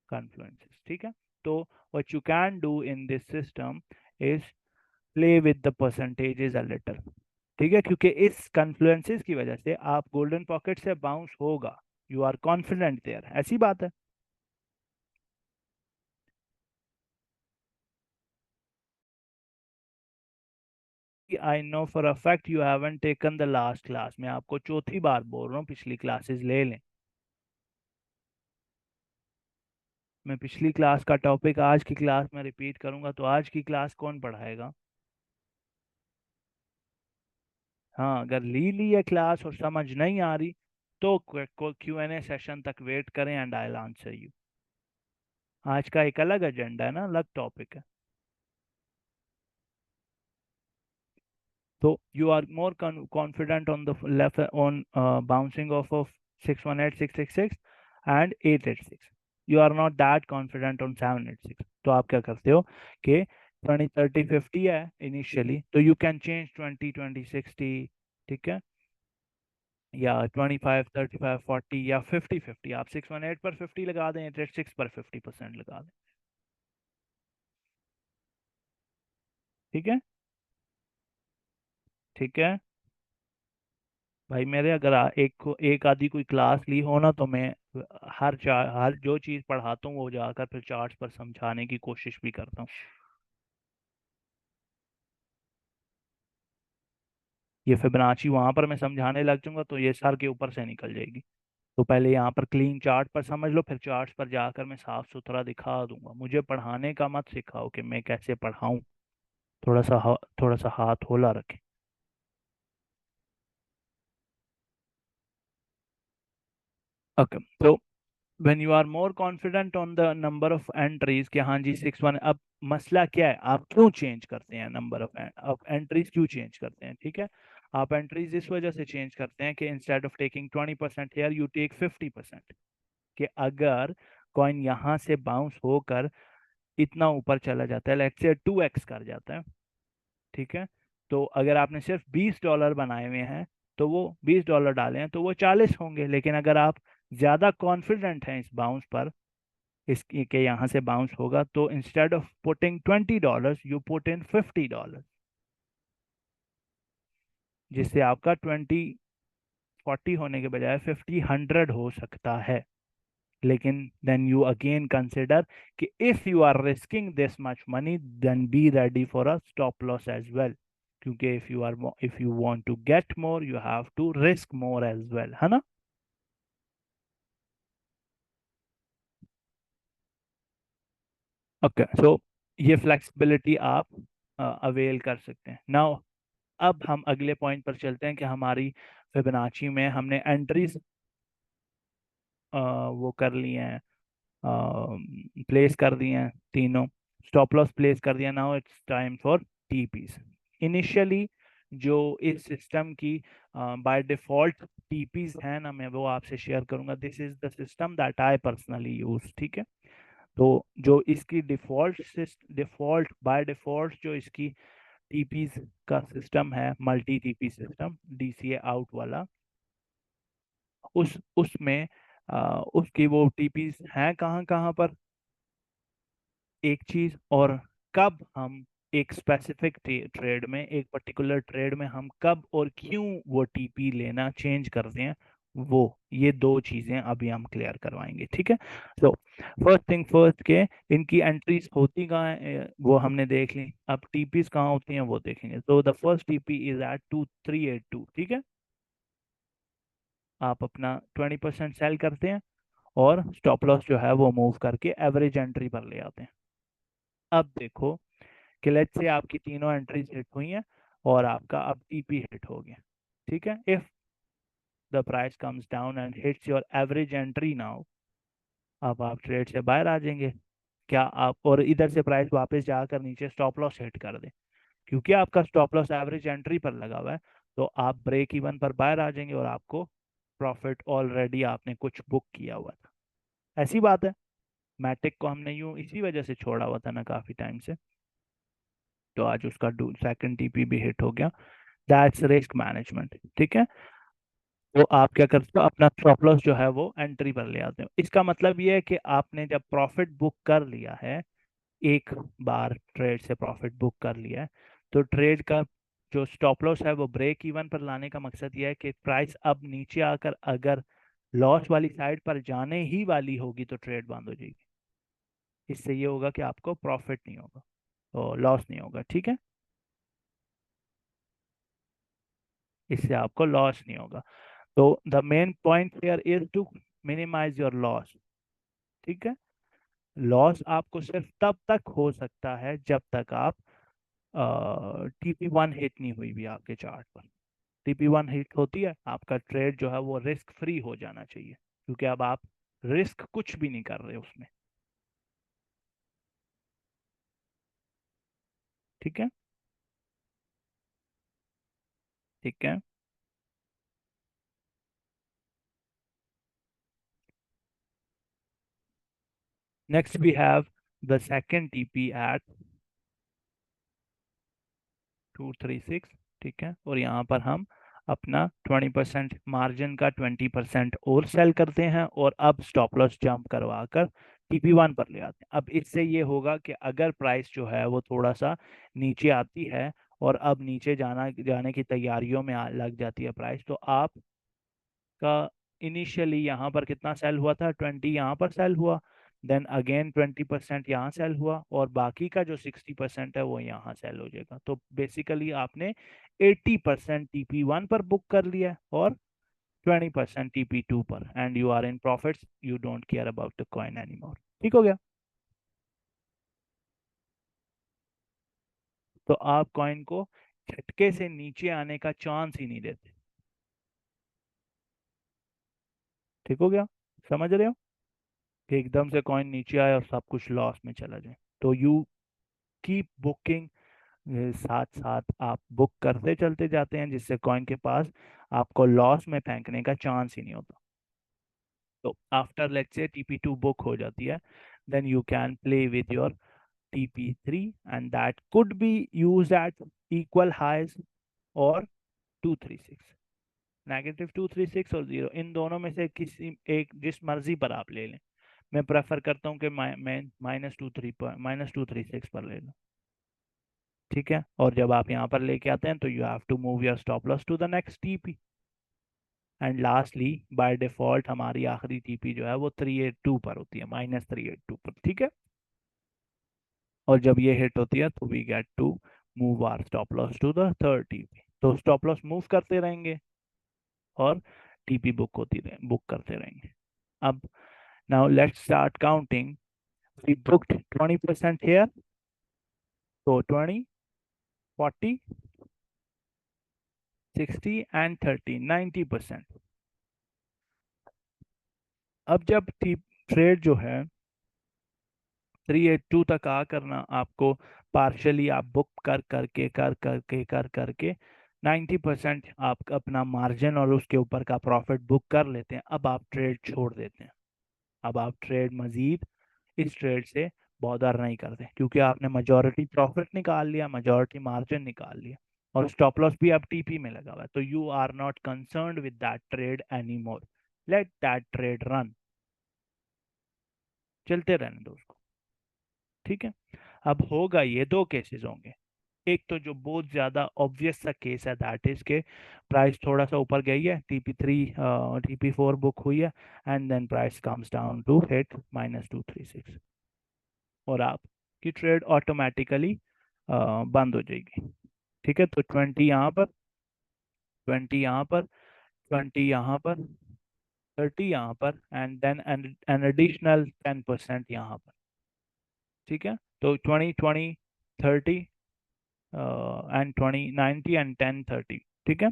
कन्फ्लुएंसेस। ठीक है। तो what you can do in this system is play with the percentages a little. ठीक है, क्योंकि इस कन्फ्लुएंसेस की वजह से आप गोल्डन पॉकेट से बाउंस होगा, यू आर कॉन्फिडेंट देयर, ऐसी बात है। I know for a fact you haven't taken the last class. मैं आपको चौथी बार बोल रहा हूँ पिछली क्लासेस ले लें। मैं पिछली क्लास का टॉपिक आज की क्लास में रिपीट करूंगा, तो आज की क्लास कौन पढ़ाएगा? हाँ, अगर ली है क्लास और समझ नहीं आ रही, तो Q&A सेशन तक वेट करें and I will answer you. आज का एक अलग एजेंडा है ना, अलग टॉपिक है। So you are more confident on the left on bouncing off of 618, 666 and 886. You are not that confident on 786. तो आप क्या करते हो कि 20, 30, 50 है इनिशियली, तो you can change 20, 20, 60, ठीक है, या 25, 35, 40 या 50, 50। आप 618 पर 50 लगा दें, 886 पर 50% लगा दें। ठीक है। ठीक है भाई मेरे, अगर एक आधी कोई क्लास ली हो ना, तो मैं हर जो चीज़ पढ़ाता हूँ वो जाकर फिर चार्ट्स पर समझाने की कोशिश भी करता हूँ। ये फिबोनाची वहां पर मैं समझाने लग जाऊंगा तो ये सर के ऊपर से निकल जाएगी। तो पहले यहाँ पर क्लीन चार्ट पर समझ लो, फिर चार्ट्स पर जाकर मैं साफ सुथरा दिखा दूंगा। मुझे पढ़ाने का मत सिखाओ कि मैं कैसे पढ़ाऊँ। थोड़ा सा हाथ होला रखें। ओके, तो when you are more confident on the number of entries कि हाँ जी 6 1, अब मसला क्या है, आप क्यों चेंज करते हैं नंबर ऑफ, आप एंट्रीज क्यों चेंज करते हैं, ठीक है। आप एंट्रीज इस वजह से चेंज करते हैं कि instead of taking 20% here you take 50%। कि अगर कॉइन यहाँ से बाउंस होकर इतना ऊपर चला जाता है, लेट्स से 2x कर जाता है, ठीक है। तो अगर आपने सिर्फ $20 बनाए हुए हैं, तो वो $20 डाले हैं तो वो 40 होंगे। लेकिन अगर आप ज्यादा कॉन्फिडेंट हैं इस बाउंस पर, इसके के यहाँ से बाउंस होगा, तो instead of putting $20 you put in $50, जिससे आपका 20 40 होने के बजाय 50 100 हो सकता है। लेकिन देन यू अगेन कंसिडर कि if you are risking this much money, then be ready for a stop loss as well. क्योंकि if you want to get more you have to risk more as well, है ना। Okay, सो ये flexibility आप avail कर सकते हैं। Now अब हम अगले पॉइंट पर चलते हैं कि हमारी फिबोनाची में हमने एंट्रीज वो कर लिए हैं, प्लेस कर दिए हैं तीनों, स्टॉप लॉस प्लेस कर दिया। Now it's time for TPs. Initially जो इस सिस्टम की बाय डिफॉल्ट टीपीस है ना, मैं वो आपसे शेयर करूंगा। This is the system that I personally use, ठीक है। तो जो इसकी डिफॉल्ट बाय डिफॉल्ट जो इसकी टीपीस का सिस्टम है, multi TP system, DCA out वाला, उसमें उसकी वो टीपीस हैं कहाँ कहाँ पर, एक चीज। और कब हम एक स्पेसिफिक ट्रेड में, एक पर्टिकुलर ट्रेड में हम कब और क्यों वो टीपी लेना चेंज करते हैं, वो ये दो चीजें अभी हम क्लियर करवाएंगे, ठीक है। तो फर्स्ट थिंग फर्स्ट के, इनकी एंट्रीज होती कहाँ है वो हमने देख ली। अब टीपीज कहाँ होती हैं वो देखेंगे। तो the first TP is at 2382, ठीक है। आप अपना 20% सेल करते हैं और स्टॉप लॉस जो है वो मूव करके एवरेज एंट्री पर ले आते हैं। अब देखो कि लेट्स से आपकी तीनों एंट्रीज हिट हुई हैं और आपका अब टीपी हिट हो गया, ठीक है। If the price comes down and hits your average entry now, अब आप ट्रेड से बाहर आ जाएंगे। क्या आप और इधर से प्राइस वापस जाकर नीचे स्टॉप लॉस हिट कर दे, क्योंकि आपका स्टॉप लॉस एवरेज एंट्री पर लगा हुआ है, तो आप ब्रेक इवन पर बाहर आ जाएंगे और आपको प्रॉफिट ऑलरेडी आपने कुछ बुक किया हुआ था। ऐसी बात है, मैटिक को हमने यूं इसी वजह से छोड़ा हुआ था ना काफी टाइम से, तो आज उसका सेकंड टीपी भी हिट हो गया। दैट्स रिस्क मैनेजमेंट, ठीक है। तो आप क्या करते हो, अपना स्टॉप लॉस जो है वो एंट्री पर ले आते हो। इसका मतलब ये है कि आपने जब प्रॉफिट बुक कर लिया है, एक बार ट्रेड से प्रॉफिट बुक कर लिया है, तो ट्रेड का जो स्टॉप लॉस है वो ब्रेक इवन पर लाने का मकसद ये है कि प्राइस अब नीचे आकर अगर लॉस वाली साइड पर जाने ही वाली होगी तो ट्रेड बंद हो जाएगी। इससे ये होगा कि आपको प्रॉफिट नहीं होगा, तो लॉस नहीं होगा, ठीक है। इससे आपको लॉस नहीं होगा। तो the main point here is to minimize your loss, ठीक है। लॉस आपको सिर्फ तब तक हो सकता है जब तक आप TP1 हिट नहीं हुई भी आपके चार्ट पर। TP1 हिट होती है, आपका ट्रेड जो है वो रिस्क फ्री हो जाना चाहिए, क्योंकि अब आप रिस्क कुछ भी नहीं कर रहे उसमें, ठीक है। ठीक है, next we have the second TP at 236, ठीक है। और यहाँ पर हम अपना 20% मार्जिन का 20% और सेल करते हैं और अब स्टॉप लॉस जंप करवा कर TP1 पर ले आते हैं। अब इससे ये होगा कि अगर प्राइस जो है वो थोड़ा सा नीचे आती है और अब नीचे जाने की तैयारियों में लग जाती है प्राइस, तो आप का इनिशियली यहाँ पर कितना सेल हुआ था, 20 यहाँ पर सेल हुआ, देन अगेन 20% यहाँ सेल हुआ और बाकी का जो 60% है वो यहाँ सेल हो जाएगा। तो बेसिकली आपने 80% TP1 पर बुक कर लिया है और 20% TP2 पर, and you are in profits, you don't care about the coin any more. ठीक हो गया। तो आप कॉइन को झटके से नीचे आने का चांस ही नहीं देते। ठीक हो गया? समझ रहे हो कि एकदम से कॉइन नीचे आए और सब कुछ लॉस में चला जाए। तो यू कीप बुकिंग, साथ साथ आप बुक करते चलते जाते हैं, जिससे कॉइन के पास आपको लॉस में फेंकने का चांस ही नहीं होता। तो after let's say TP2 book हो जाती है, then you can play with your TP3 and that could be used at equal highs और 236, -236 और 0, इन दोनों में से किसी एक, जिस मर्जी पर आप ले लें। मैं प्रेफर करता हूँ कि मैं -236 पर ले लूँ। ठीक है, और जब आप यहाँ पर लेके आते हैं तो you have to move your stop loss to the next TP। And lastly by default हमारी आखिरी TP जो है वो 382 पर होती है, -382 पर। ठीक है, और जब ये हिट होती है तो we get to move our stop loss to the third TP। तो स्टॉप लॉस मूव करते रहेंगे और TP बुक करते रहेंगे। अब now let's start counting. We booked 20% here, so 20, 40, 60 and 30, 90%। अब जब ट्रेड जो है 382 तक आ करना, आपको पार्शली आप बुक कर करके 90% आप अपना मार्जिन और उसके ऊपर का प्रॉफिट बुक कर लेते हैं। अब आप ट्रेड छोड़ देते हैं। अब आप ट्रेड मजीद इस ट्रेड से बॉदर नहीं करते, क्योंकि आपने मेजॉरिटी प्रॉफिट निकाल लिया, मेजॉरिटी मार्जिन निकाल लिया, और स्टॉप लॉस भी आप TP में लगा हुआ है। तो you are not concerned with that trade any more. Let that trade run, चलते रहने दो उसको। ठीक है, अब होगा, ये दो केसेस होंगे। एक तो जो बहुत ज्यादा ऑब्वियस सा केस है, दैट इज के प्राइस थोड़ा सा ऊपर गई है, TP3 TP4 बुक हुई है, and then price comes down to hit -236, और आपकी ट्रेड ऑटोमेटिकली बंद हो जाएगी। ठीक है, तो 20 यहाँ पर, 20 यहाँ पर, 20 यहाँ पर, 30 यहाँ पर, एंड देन एन एडिशनल 10% यहाँ पर। ठीक है, तो 20, 20, 30 एंड 20, 90 एंड 10, 30। ठीक है,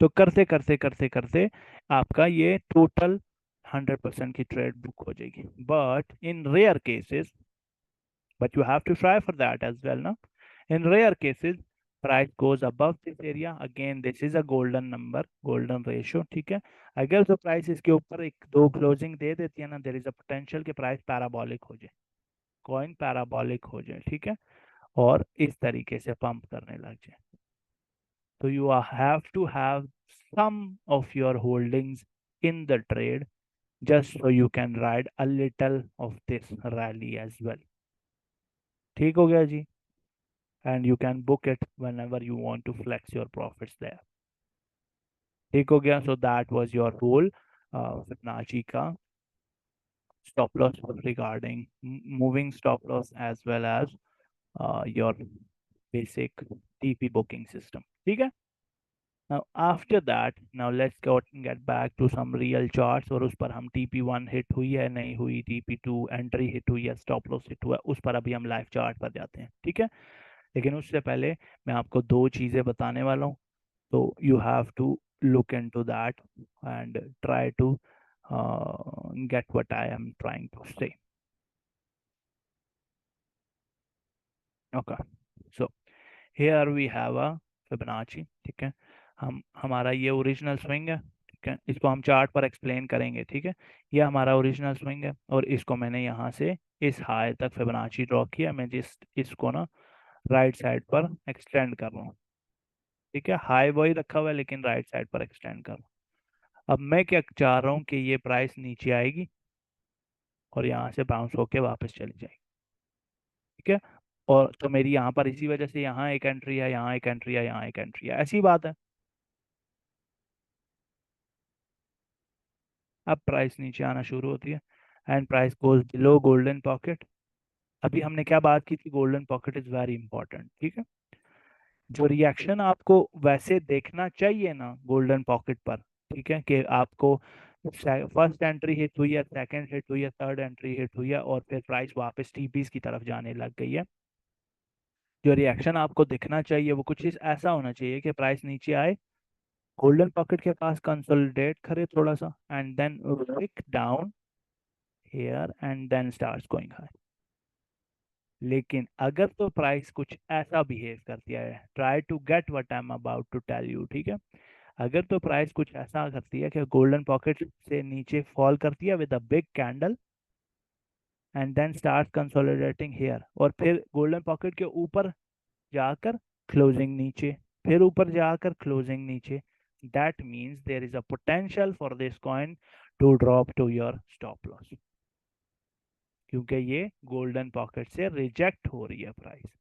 तो करते करते करते करते आपका ये टोटल 100% की ट्रेड बुक हो जाएगी। But in rare cases, but you have to try for that as well, no? In rare cases, price goes above this area, again this is a golden number, golden ratio। ठीक है, अगर तो price इसके ऊपर एक दो closing दे देती है ना, देर इज अ पोटेंशियल कि प्राइस पैराबॉलिक हो जाए, कॉइन पैराबॉलिक हो जाए। ठीक है, और इस तरीके से पंप करने लग जाए। तो you have to have some of your holdings in the trade, just so you can ride a little of this rally as well। ठीक हो गया जी? And you can book it whenever you want to flex your profits there। ठीक हो गया? So that was your whole Fibonacci का stop loss regarding moving stop loss, as well as your basic TP booking system। ठीक है? Now after that, now let's get back to some real charts, और उस पर हम TP1 hit हुई है नहीं हुई, TP2 एंट्री हिट हुई है, स्टॉप लॉस हिट हुआ है, उस पर अभी हम लाइव चार्ट पर जाते हैं। ठीक है, लेकिन उससे पहले मैं आपको दो चीज़ें बताने वाला हूँ। तो you have to look into that and try to get what I am trying to say। Okay, so here we have a Fibonacci। ठीक है, हमारा ये ओरिजिनल स्विंग है। ठीक है, इसको हम चार्ट पर एक्सप्लेन करेंगे। ठीक है, ये हमारा ओरिजिनल स्विंग है, और इसको मैंने यहाँ से इस हाई तक फिबोनाची ड्रॉ किया। मैं जिस इसको ना राइट साइड पर एक्सटेंड कर रहा हूँ। ठीक है, हाई वही रखा हुआ है, लेकिन राइट साइड पर एक्सटेंड कर रहा हूँ। अब मैं क्या चाह रहा हूँ कि ये प्राइस नीचे आएगी और यहाँ से बाउंस होके वापस चली जाएगी। ठीक है, और तो मेरी यहाँ पर इसी वजह से यहाँ एक एंट्री है, यहाँ एक एंट्री है, यहाँ एक एंट्री है, ऐसी बात है। अब प्राइस नीचे आना शुरू होती है, and price goes below golden pocket. अभी हमने क्या बात की थी? Golden pocket is very important. ठीक है, जो रिएक्शन आपको वैसे देखना चाहिए ना गोल्डन पॉकेट पर, ठीक है, कि आपको फर्स्ट एंट्री हिट हुई है, सेकंड हिट हुई है, थर्ड एंट्री हिट हुई है, और फिर प्राइस वापस TPs की तरफ जाने लग गई है। जो रिएक्शन आपको दिखना चाहिए वो कुछ इस ऐसा होना चाहिए कि प्राइस नीचे आए, गोल्डन पॉकेट के पास कंसोलिडेट करे थोड़ा सा, and then wick down here and then starts going high. लेकिन अगर तो प्राइस कुछ ऐसा बिहेव करती है, try to get what I am about to tell you, ठीक है। अगर तो प्राइस कुछ ऐसा करती है कि गोल्डन पॉकेट से नीचे फॉल करती है with a big candle and then start consolidating here, और फिर गोल्डन पॉकेट के ऊपर जाकर क्लोजिंग नीचे, फिर ऊपर जाकर क्लोजिंग नीचे, that means there is a potential for this coin to drop to your stop loss, क्योंकि ये गोल्डन पॉकेट से रिजेक्ट हो रही है प्राइस।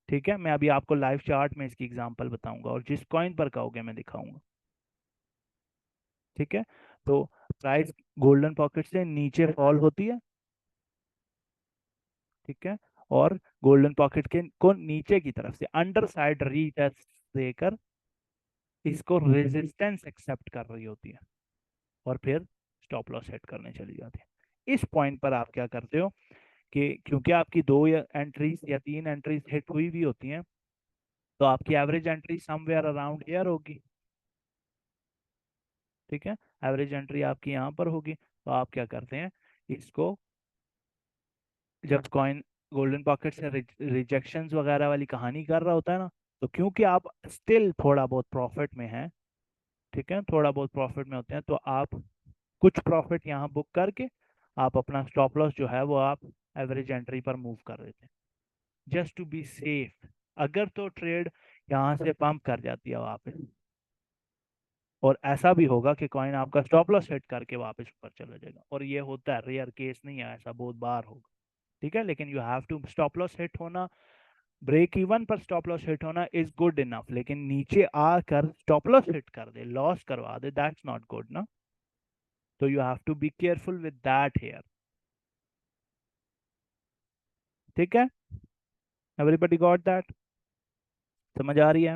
ठीक है, मैं अभी आपको लाइव चार्ट में इसकी एग्जांपल बताऊंगा, और जिस कॉइन पर कहोगे मैं दिखाऊंगा। ठीक है, तो प्राइस गोल्डन पॉकेट से नीचे फॉल होती है, ठीक है, और गोल्डन पॉकेट के को नीचे की तरफ से अंडर साइड रीटेस्ट देकर इसको रेजिस्टेंस एक्सेप्ट कर रही होती है, और फिर स्टॉप लॉस सेट करने चली जाती है। इस पॉइंट पर आप क्या करते हो कि क्योंकि आपकी दो या एंट्रीज या तीन एंट्रीज हिट हुई भी होती हैं, तो आपकी average entry somewhere around here होगी। ठीक है, एवरेज एंट्री आपकी यहाँ पर होगी, तो आप क्या करते हैं, इसको जब कॉइन गोल्डन पॉकेट से रिजेक्शंस वगैरह वाली कहानी कर रहा होता है ना, तो क्योंकि आप स्टिल थोड़ा बहुत प्रॉफिट में हैं, ठीक है, थोड़ा बहुत प्रॉफिट में होते हैं, तो आप कुछ प्रॉफिट यहाँ बुक करके आप अपना स्टॉप लॉस जो है वो आप एवरेज एंट्री पर मूव कर देते हैं, जस्ट टू बी सेफ। अगर तो ट्रेड यहाँ से पंप कर जाती है वापस, और ऐसा भी होगा कि कॉइन आपका स्टॉप लॉस सेट करके वापस ऊपर चला जाएगा, और ये होता है, रेयर केस नहीं है, ऐसा बहुत बार होगा। ठीक है, लेकिन you have to stop loss hit होना, ब्रेक इवन पर स्टॉप लॉस हिट होना इज गुड इनफ, लेकिन नीचे आकर स्टॉप लॉस हिट कर दे, लॉस करवा दे, दैट्स नॉट गुड ना। तो you have to be careful with that here. ठीक है, एवरीबॉडी गॉट दैट, समझ आ रही है।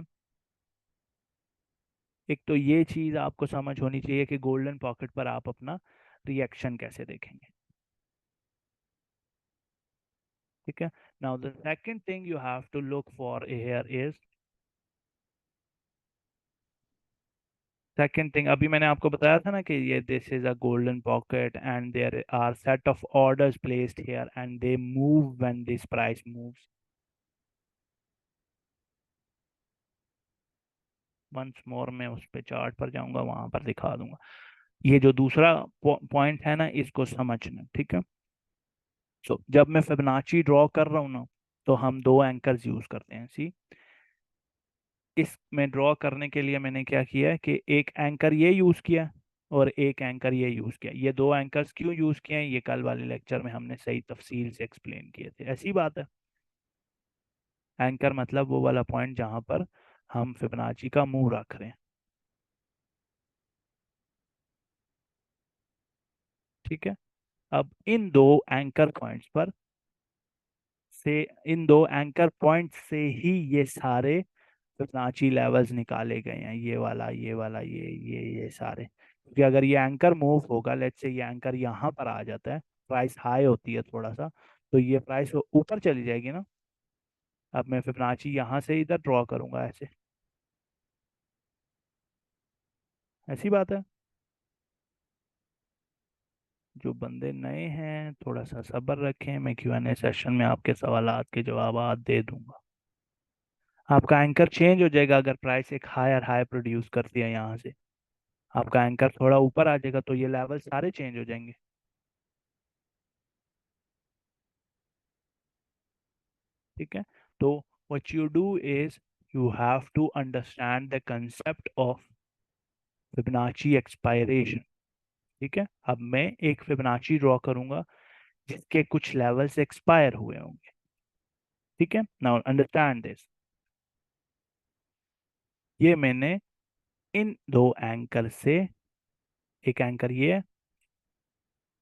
एक तो ये चीज आपको समझ होनी चाहिए कि गोल्डन पॉकेट पर आप अपना रिएक्शन कैसे देखेंगे। ठीक है, now the second thing you have to look for here is, second thing अभी मैंने आपको बताया था ना कि ये this is a golden pocket and there are set of orders placed here and they move when this price moves. Once more मैं उस पे चार्ट पर जाऊंगा, वहां पर दिखा दूंगा। ये जो दूसरा पॉइंट है ना, इसको समझना, ठीक है। सो जब मैं फिबोनाची ड्रॉ कर रहा हूँ ना, तो हम दो एंकर्स यूज करते हैं, सी। इसमें ड्रॉ करने के लिए मैंने क्या किया है कि एक एंकर ये यूज किया और एक एंकर ये यूज किया। ये दो एंकर्स क्यों यूज किए हैं, ये कल वाले लेक्चर में हमने सही तफसील से एक्सप्लेन किए थे, ऐसी बात है। एंकर मतलब वो वाला पॉइंट जहां पर हम फिबोनाची का मुंह रख रहे हैं। ठीक है, अब इन दो एंकर पॉइंट्स पर से, इन दो एंकर पॉइंट से ही ये सारे फिबोनाची लेवल्स निकाले गए हैं, ये वाला, ये वाला, ये सारे। क्योंकि अगर ये एंकर मूव होगा, लेट्स से ये एंकर यहाँ पर आ जाता है, प्राइस हाई होती है थोड़ा सा, तो ये प्राइस ऊपर चली जाएगी ना। अब मैं फिबोनाची यहाँ से इधर ड्रॉ करूंगा ऐसे, ऐसी बात है। जो बंदे नए हैं थोड़ा सा सब्र रखें, मैं Q&A सेशन में आपके सवालात के जवाब दे दूंगा। आपका एंकर चेंज हो जाएगा अगर प्राइस एक हायर हाई प्रोड्यूस करती है यहाँ से, आपका एंकर थोड़ा ऊपर आ जाएगा, तो ये लेवल सारे चेंज हो जाएंगे। ठीक है, तो what you do is you have to understand the concept of Fibonacci expiration। ठीक है, अब मैं एक फिबोनाची ड्रॉ करूंगा जिसके कुछ लेवल्स एक्सपायर हुए होंगे। ठीक है, नाउ अंडरस्टैंड दिस। ये मैंने इन दो एंकर से, एक एंकर ये है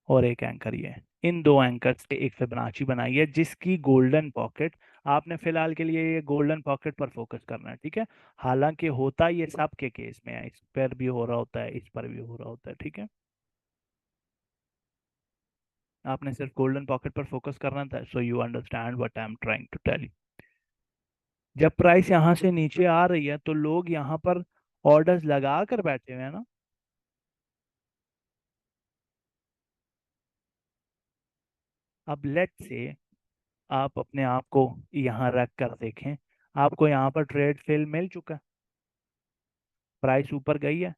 और एक एंकर ये है, इन दो एंकर से एक फिबोनाची बनाई है जिसकी गोल्डन पॉकेट, आपने फिलहाल के लिए ये गोल्डन पॉकेट पर फोकस करना है। ठीक है, हालांकि होता ये सब के केस में है, इस पर भी हो रहा होता है, इस पर भी हो रहा होता है। ठीक है, आपने सिर्फ गोल्डन पॉकेट पर फोकस करना था, so you understand what I am trying to tell you. जब प्राइस यहाँ से नीचे आ रही है तो लोग यहाँ पर ऑर्डर्स लगा कर बैठे हुए हैं ना। अब लेट से आप अपने आप को यहाँ रख कर देखें, आपको यहाँ पर ट्रेड फेल मिल चुका है, प्राइस ऊपर गई है,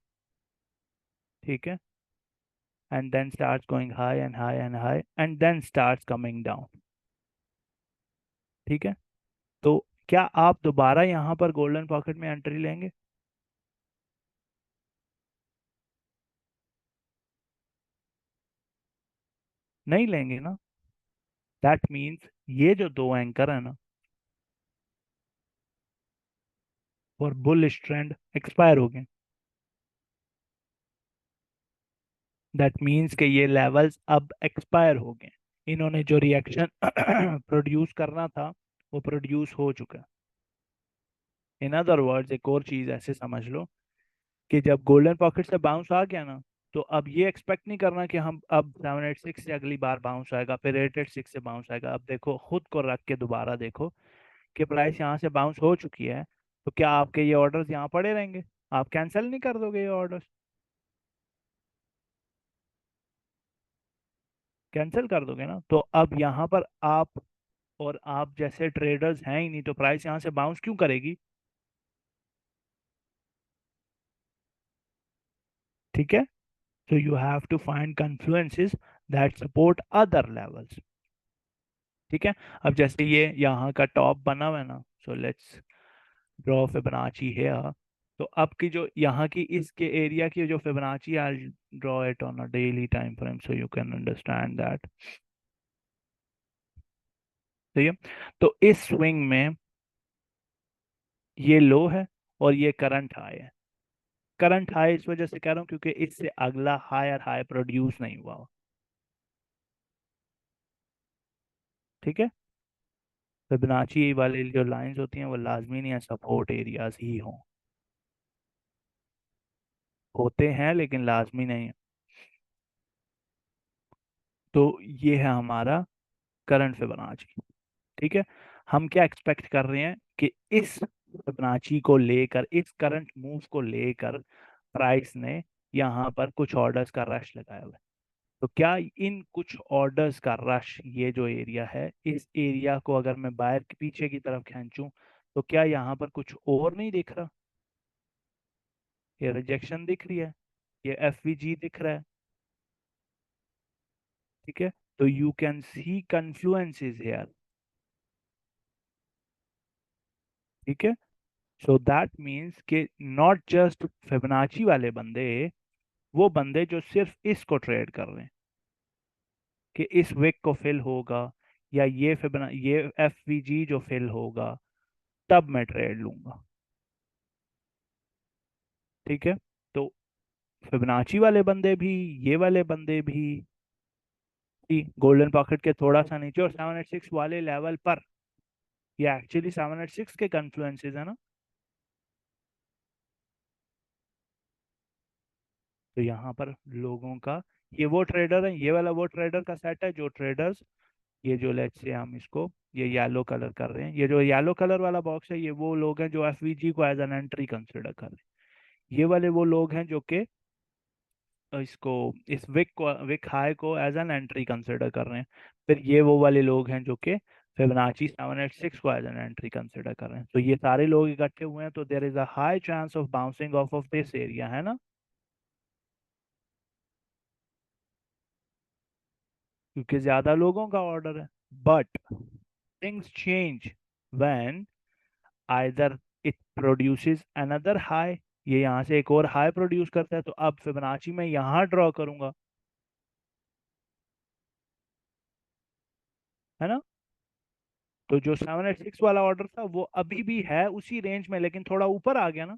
ठीक है, and then starts going high and high and high and then starts coming down, ठीक है। तो क्या आप दोबारा यहाँ पर गोल्डन पॉकेट में एंट्री लेंगे? नहीं लेंगे ना। दैट मीन्स ये जो दो एंकर है ना और बुलिश ट्रेंड एक्सपायर हो गए। दैट मीन्स कि ये लेवल्स अब एक्सपायर हो गए, इन्होंने जो रिएक्शन प्रोड्यूस करना था वो प्रोड्यूस हो चुका है। इन अदर वर्ड्स एक और चीज ऐसे समझ लो कि जब गोल्डन पॉकेट से बाउंस आ गया ना, तो अब ये एक्सपेक्ट नहीं करना कि हम अब 786 से अगली बार बाउंस आएगा, फिर 886 से बाउंस आएगा। अब देखो, खुद को रख के दोबारा देखो कि प्राइस यहाँ से बाउंस हो चुकी है, तो क्या आपके ये ऑर्डर्स यहाँ पड़े रहेंगे? आप कैंसिल नहीं कर दोगे ये ऑर्डर्स? कैंसिल कर दोगे ना। तो अब यहाँ पर आप और आप जैसे ट्रेडर्स हैं ही नहीं, तो प्राइस यहाँ से बाउंस क्यों करेगी? ठीक है। So you have to find confluences that support other levels. ठीक है। अब जैसे ये यहाँ का टॉप बना हुआ है ना, so let's draw Fibonacci here. तो अब की जो यहाँ की इसके एरिया की जो Fibonacci, I draw it on a daily time frame so you can understand that. ठीक है। तो इस स्विंग में ये लो है और ये करंट हाई है। करंट हाई इस वजह से कह रहा हूँ क्योंकि इससे अगला हायर हाई प्रोड्यूस नहीं हुआ हो, ठीक है। फिबोनाची वाले जो लाइंस होती हैं वो लाजमी नहीं है सपोर्ट एरियाज ही हों, होते हैं लेकिन लाजमी नहीं है। तो ये है हमारा करंट फिबोनाची, ठीक है। हम क्या एक्सपेक्ट कर रहे हैं कि इस फिबोनाची को लेकर, इस करंट मूव को लेकर प्राइस ने यहाँ पर कुछ ऑर्डर्स का रश लगाया हुआ है। तो क्या इन कुछ ऑर्डर्स का रश, ये जो एरिया है, इस एरिया को अगर मैं बाहर के पीछे की तरफ खींचूं, तो क्या यहाँ पर कुछ और नहीं दिख रहा? ये रिजेक्शन दिख रही है, ये एफवीजी दिख रहा है, ठीक है। तो यू कैन सी कन्फ्लुएंसेस हियर, ठीक है। सो दैट मीन्स कि नॉट जस्ट फिबोनाची वाले बंदे, वो बंदे जो सिर्फ इसको ट्रेड कर रहे हैं कि इस विक को फिल होगा या ये एफवीजी जो फिल होगा तब मैं ट्रेड लूंगा, ठीक है। तो फिबोनाची वाले बंदे भी, ये वाले बंदे भी गोल्डन पॉकेट के थोड़ा सा नीचे और 786 वाले लेवल पर, ये एक्चुअली 786 के कन्फ्लुएंसेस है ना। तो यहाँ पर लोगों का, ये वो ट्रेडर है, ये वाला वो ट्रेडर का सेट है जो ट्रेडर्स, ये जो लेट्स से हम इसको ये येलो कलर कर रहे हैं, ये जो येलो कलर वाला बॉक्स है, ये वो लोग हैं जो एफवीजी को एज एन एंट्री कंसिडर कर रहे हैं। ये वाले वो लोग हैं जो कि इसको, इस विक हाई को एज एन एंट्री कंसिडर कर रहे हैं। फिर ये वो वाले लोग हैं जो कि फिबोनाची 786 को एज एन एंट्री कंसिडर कर रहे हैं। तो ये सारे लोग इकट्ठे हुए हैं, तो there is a high chance of bouncing off this area, है ना, क्योंकि ज्यादा लोगों का ऑर्डर है। But things change when either it produces another high, ये यहाँ से एक और हाई प्रोड्यूस करता है, तो अब फिबोनाची में यहाँ ड्रॉ करूंगा, है ना। तो जो 786 वाला ऑर्डर था वो अभी भी है उसी रेंज में, लेकिन थोड़ा ऊपर आ गया ना।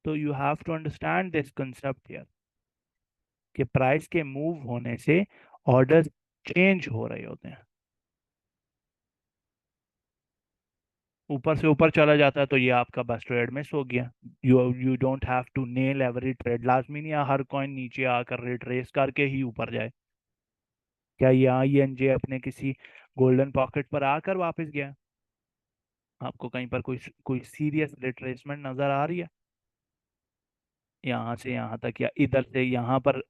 तो you have to understand this concept here कि प्राइस के मूव होने से ऑर्डर चेंज हो रहे होते हैं, ऊपर से ऊपर चला जाता है तो ये आपका बस ट्रेड मिस हो गया। You don't have to nail every trade, लाजमी नहीं है हर कॉइन नीचे आकर रिट्रेस करके ही ऊपर जाए। क्या ये INJ अपने किसी गोल्डन पॉकेट पर आकर वापस गया? आपको कहीं पर कोई कोई सीरियस रिट्रेसमेंट नजर आ रही है? यहाँ से यहाँ तक या इधर से यहाँ पर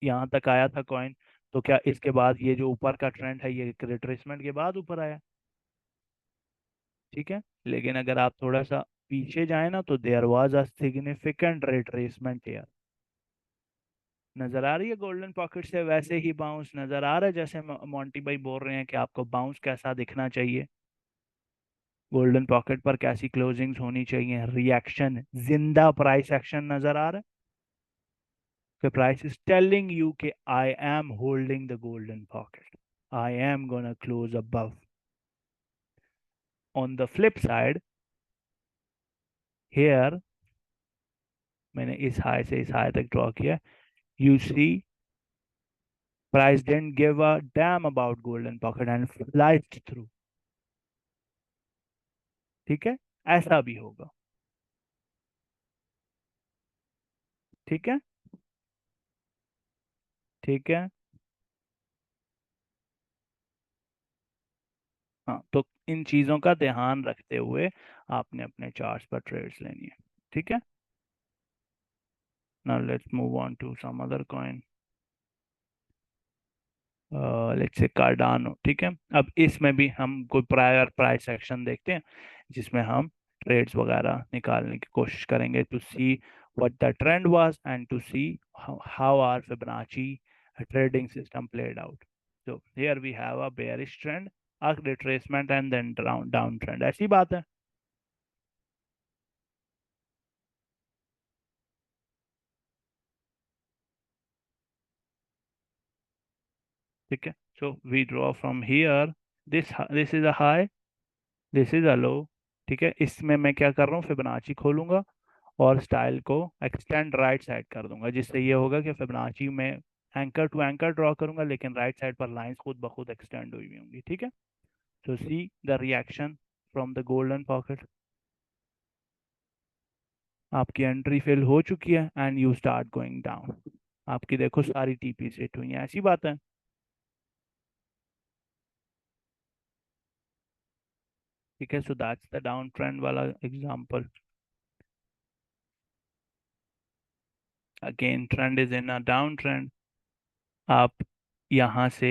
यहाँ तक आया था कॉइन, तो क्या इसके बाद ये जो ऊपर का ट्रेंड है ये रिट्रेसमेंट के बाद ऊपर आया? ठीक है, लेकिन अगर आप थोड़ा सा पीछे जाए ना तो there was a significant retracement here. नजर आ रही है गोल्डन पॉकेट से वैसे ही बाउंस नजर आ रहा है जैसे मोंटी भाई बोल रहे हैं कि आपको बाउंस कैसा दिखना चाहिए, गोल्डन पॉकेट पर कैसी क्लोजिंग्स होनी चाहिए, रिएक्शन, जिंदा प्राइस एक्शन नजर आ रहा है कि प्राइस इज टेलिंग यू कि I am holding the golden pocket, I am gonna close above. On the flip side here, मैंने इस हाई से इस हाई तक ड्रॉ किया, you see price didn't give a damn about golden pocket and flies through। ठीक है, ऐसा भी होगा। ठीक है, ठीक है। हाँ, तो इन चीजों का ध्यान रखते हुए आपने अपने चार्ट्स पर ट्रेड्स लेनी है। ठीक है, now let's move on to some other coin, let's say Cardano. ठीक है, अब इसमें भी हम कोई प्रायर प्राइस एक्शन देखते हैं जिसमें हम ट्रेड्स वगैरह निकालने की कोशिश करेंगे to see what the trend was and to see how are Fibonacci trading system played out। So here we have a bearish trend, a retracement and then downtrend, ऐसी बात है। ठीक है, so we draw from here, this is a high, this is a low. ठीक है, इसमें मैं क्या कर रहा हूँ, फिबोनाची खोलूंगा और स्टाइल को एक्सटेंड राइट साइड कर दूंगा, जिससे ये होगा कि फिबोनाची में एंकर टू एंकर ड्रॉ करूंगा लेकिन राइट साइड पर लाइंस खुद ब खुद एक्सटेंड हुई हुई होंगी। ठीक है, तो see the reaction from the golden pocket, आपकी एंट्री फिल हो चुकी है and you start going down, आपकी देखो सारी TP सेट हुई है, ऐसी बात है। ठीक है, so that's the down trend वाला example. Again trend is in a down trend, आप यहाँ से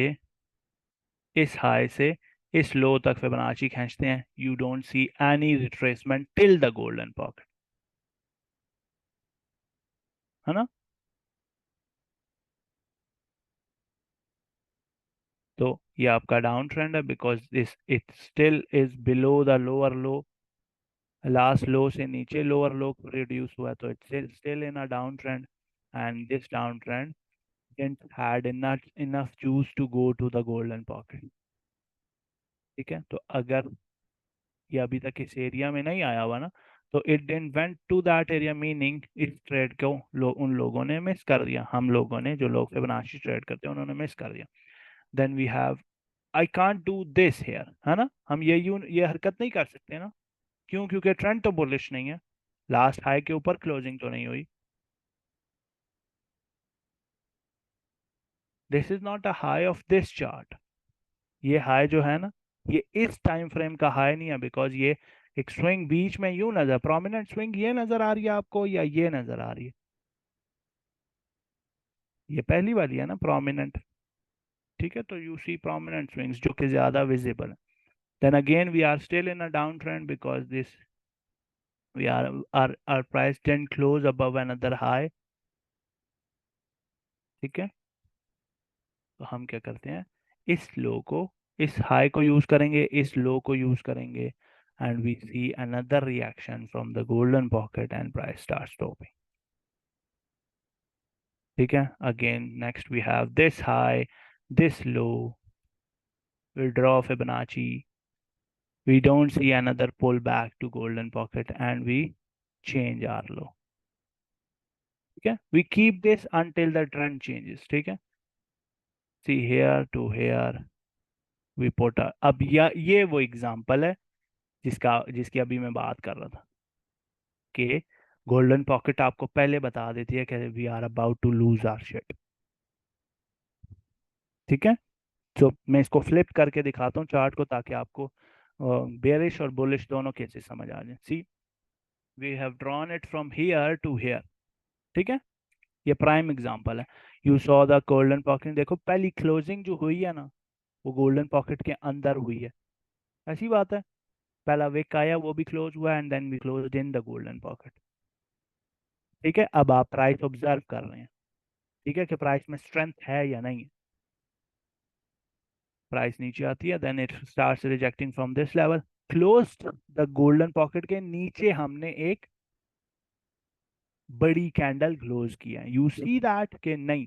इस हाई से इस लो तक फिबोनाची खींचते हैं, you don't see any retracement till the golden pocket, है ना? तो ये आपका डाउन ट्रेंड है because this it still is below the lower low, last low से नीचे लोअर लो रिड्यूस हुआ है, तो it's still in a down trend and this down trend didn't had enough juice to go to the golden pocket। ठीक है, तो अगर ये अभी तक इस एरिया में नहीं आया हुआ ना, तो it didn't went to that area, meaning इस ट्रेड को उन लोगों ने मिस कर दिया, हम लोगों ने, जो लोग फिबोनाची ट्रेड करते हैं उन्होंने मिस कर दिया। Then we have, I can't do this here, है ना, हम ये हरकत नहीं कर सकते ना, क्यों? क्योंकि ट्रेंड तो बुलिश नहीं है, लास्ट हाई के ऊपर क्लोजिंग तो नहीं हुई। This is not a high of this chart, ये हाई जो है ना, ये इस टाइम फ्रेम का हाई नहीं है, बिकॉज ये एक स्विंग बीच में यूं नजर, प्रोमिनेंट स्विंग ये नजर आ रही है आपको या ये नजर आ रही है? ये पहली वाली है ना प्रोमिनेंट। ठीक है, तो यू सी प्रोमिनेंट स्विंग्स जो कि ज्यादा विजिबल है। Then again we are still in a down trend because this we are our price didn't close above another high। ठीक है, तो हम क्या करते हैं, इस लो को, इस हाई को यूज करेंगे, इस लो को यूज करेंगे and we see another reaction from the golden pocket and price start stopping. ठीक है, again next we have this high, this low, we draw Fibonacci, we don't see another pull back to golden pocket and we change our low। ठीक है, we keep this until the trend changes। ठीक है, see here to here we put a, अब ये वो example है जिसकी अभी मैं बात कर रहा था कि गोल्डन पॉकेट आपको पहले बता देती है कि we are about to lose our shit. ठीक है, तो मैं इसको फ्लिप करके दिखाता हूँ चार्ट को, ताकि आपको बेरिश और बुलिश दोनों केसेस समझ आ जाए। See, we have drawn it from here to here. ठीक है, ये प्राइम एग्जांपल है। You saw the golden pocket, देखो पहली क्लोजिंग जो हुई है ना, वो गोल्डन पॉकेट के अंदर हुई है। ऐसी बात है, पहला विक आया, वो भी क्लोज हुआ, and then we close in the golden pocket. ठीक है, अब आप प्राइस ऑब्जर्व कर रहे हैं, ठीक है, कि प्राइस में स्ट्रेंथ है या नहीं है। प्राइस नीचे आती है, then it starts rejecting from this level, close the golden pocket के नीचे हमने एक बड़ी कैंडल क्लोज किया है। यू सी दैट के नहीं,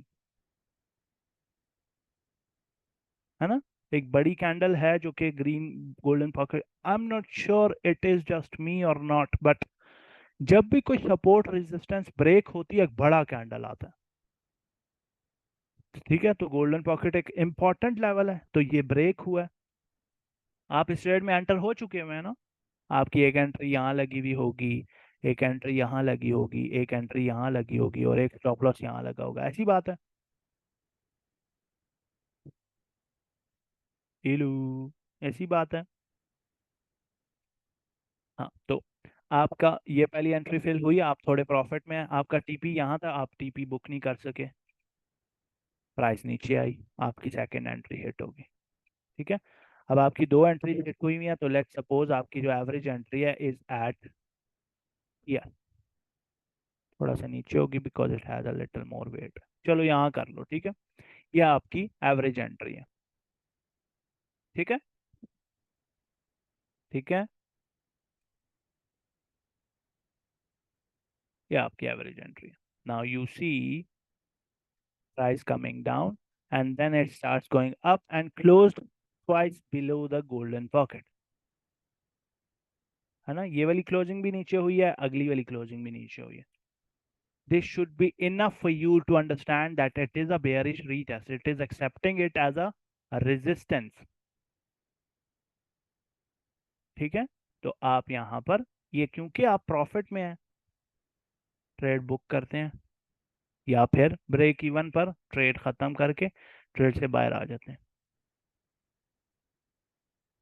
है ना, एक बड़ी कैंडल है जो कि green golden pocket. I am not sure it is just me or not, but जब भी कोई सपोर्ट रेजिस्टेंस ब्रेक होती है, एक बड़ा कैंडल आता है। ठीक है, तो गोल्डन पॉकेट एक इंपॉर्टेंट लेवल है, तो ये ब्रेक हुआ है। आप इस ट्रेड में एंटर हो चुके हैं ना, आपकी एक एंट्री यहाँ लगी हुई होगी, एक एंट्री यहाँ लगी होगी, एक एंट्री यहाँ लगी होगी, और एक स्टॉप लॉस यहाँ लगा होगा। ऐसी बात है। इलू, ऐसी बात है। हाँ, तो आपका ये पहली एंट्री फिल हुई, आप थोड़े प्रॉफिट में हैं, आपका टीपी यहाँ था, आप टीपी बुक नहीं कर सके, प्राइस नीचे आई, आपकी सेकंड एंट्री हिट होगी। ठीक है, अब आपकी दो एंट्री हिट हुई हुई है, तो लेट्स सपोज आपकी जो एवरेज एंट्री है इज एट, या थोड़ा सा नीचे होगी because it has a little more weight. चलो यहाँ कर लो, ठीक है, ये आपकी एवरेज एंट्री है। ठीक है, ठीक है, ये आपकी एवरेज एंट्री है। Now you see price coming down, and then it starts going up and closed twice below the golden pocket, है ना, ये वाली क्लोजिंग भी नीचे हुई है, अगली वाली क्लोजिंग भी नीचे हुई है। This should be enough for you to understand that it is a bearish retest. It is accepting it as a resistance. ठीक है, तो आप यहाँ पर, ये क्योंकि आप प्रॉफिट में हैं, ट्रेड बुक करते हैं, या फिर ब्रेक इवन पर ट्रेड खत्म करके ट्रेड से बाहर आ जाते हैं।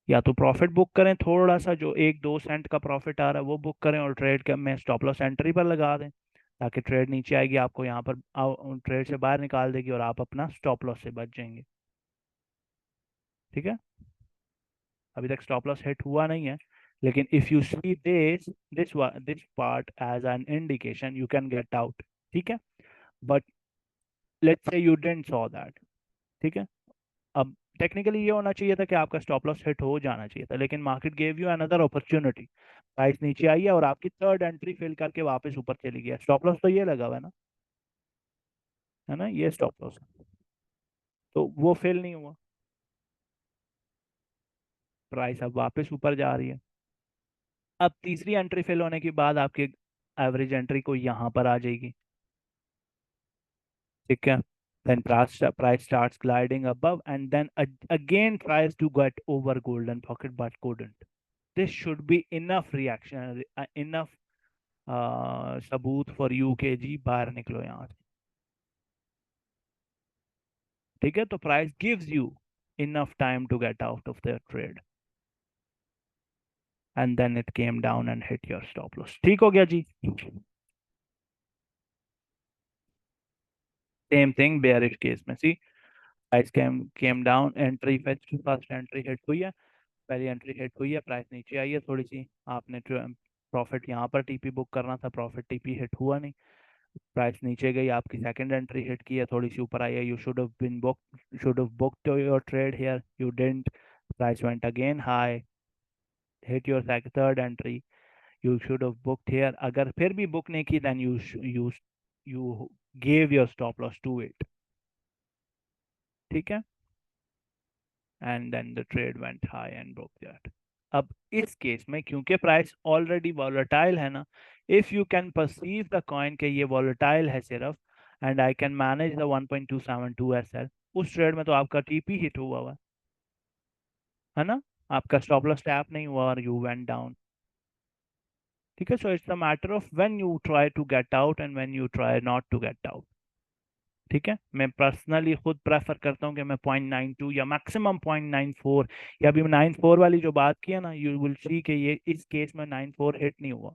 या तो प्रॉफिट बुक करें, थोड़ा सा जो 1-2 सेंट का प्रॉफिट आ रहा है वो बुक करें, और ट्रेड के में स्टॉप लॉस एंट्री पर लगा दें, ताकि ट्रेड नीचे आएगी, आपको यहाँ पर ट्रेड से बाहर निकाल देगी, और आप अपना स्टॉप लॉस से बच जाएंगे। ठीक है, अभी तक स्टॉप लॉस हिट हुआ नहीं है, लेकिन if you see this part as an indication, you can get out. ठीक है, but let's say you didn't saw that. ठीक है, अब टेक्निकली ये होना चाहिए था कि आपका स्टॉप लॉस हिट हो जाना चाहिए था, लेकिन market gave you another opportunity. Price नीचे आई है और आपकी थर्ड एंट्री फिल करके वापस ऊपर चली गई। स्टॉप लॉस तो ये लगा हुआ है ना, ये स्टॉप लॉस, तो वो फिल नहीं हुआ, प्राइस अब वापस ऊपर जा रही है। अब तीसरी एंट्री फिल होने के बाद आपके एवरेज एंट्री को यहाँ पर आ जाएगी। ठीक है, then price starts gliding above, and then again tries to get over golden pocket but couldn't. This should be enough reaction, enough सबूत फॉर यू के जी बाहर निकलो यहाँ से। ठीक है, तो price gives you enough time to get out of the trade, and then it came down and hit your stop loss। ठीक हो गया जी। सेम थिंग बेयरिश केस में, see price came down, entry first entry hit हुई है, पहली entry hit हुई है, प्राइस नीचे आई है थोड़ी सी, आपने प्रॉफिट यहाँ पर टीपी बुक करना था, प्रॉफिट टीपी हिट हुआ नहीं, प्राइस नीचे गई, आपकी सेकंड एंट्री हिट की है, थोड़ी सी ऊपर आई है, you should have booked your trade here, you didn't, price went again high, hit your third entry, you should have booked here, अगर फिर भी बुक नहीं की, then you you gave your stop loss to it. ठीक है, and then the trade went high and broke that. अब इस case में क्योंकि प्राइस ऑलरेडी वॉलेटाइल है ना, if you can perceive the coin के ये वॉलेटाइल है सिर्फ, and I can manage the 1.272 SL, उस ट्रेड में तो आपका टीपी हिट हुआ हुआ है ना, आपका स्टॉप लॉस टैप नहीं हुआ और यू वेंट डाउन। ठीक है, so it's a matter of when you try to get out and when you try not to get out. ठीक है, मैं पर्सनली खुद प्रेफर करता हूँ कि मैं 0.92 या मैक्सिमम 0.94, या अभी 94 वाली जो बात की है ना, यू विल सी कि ये इस केस में 94 हिट नहीं हुआ।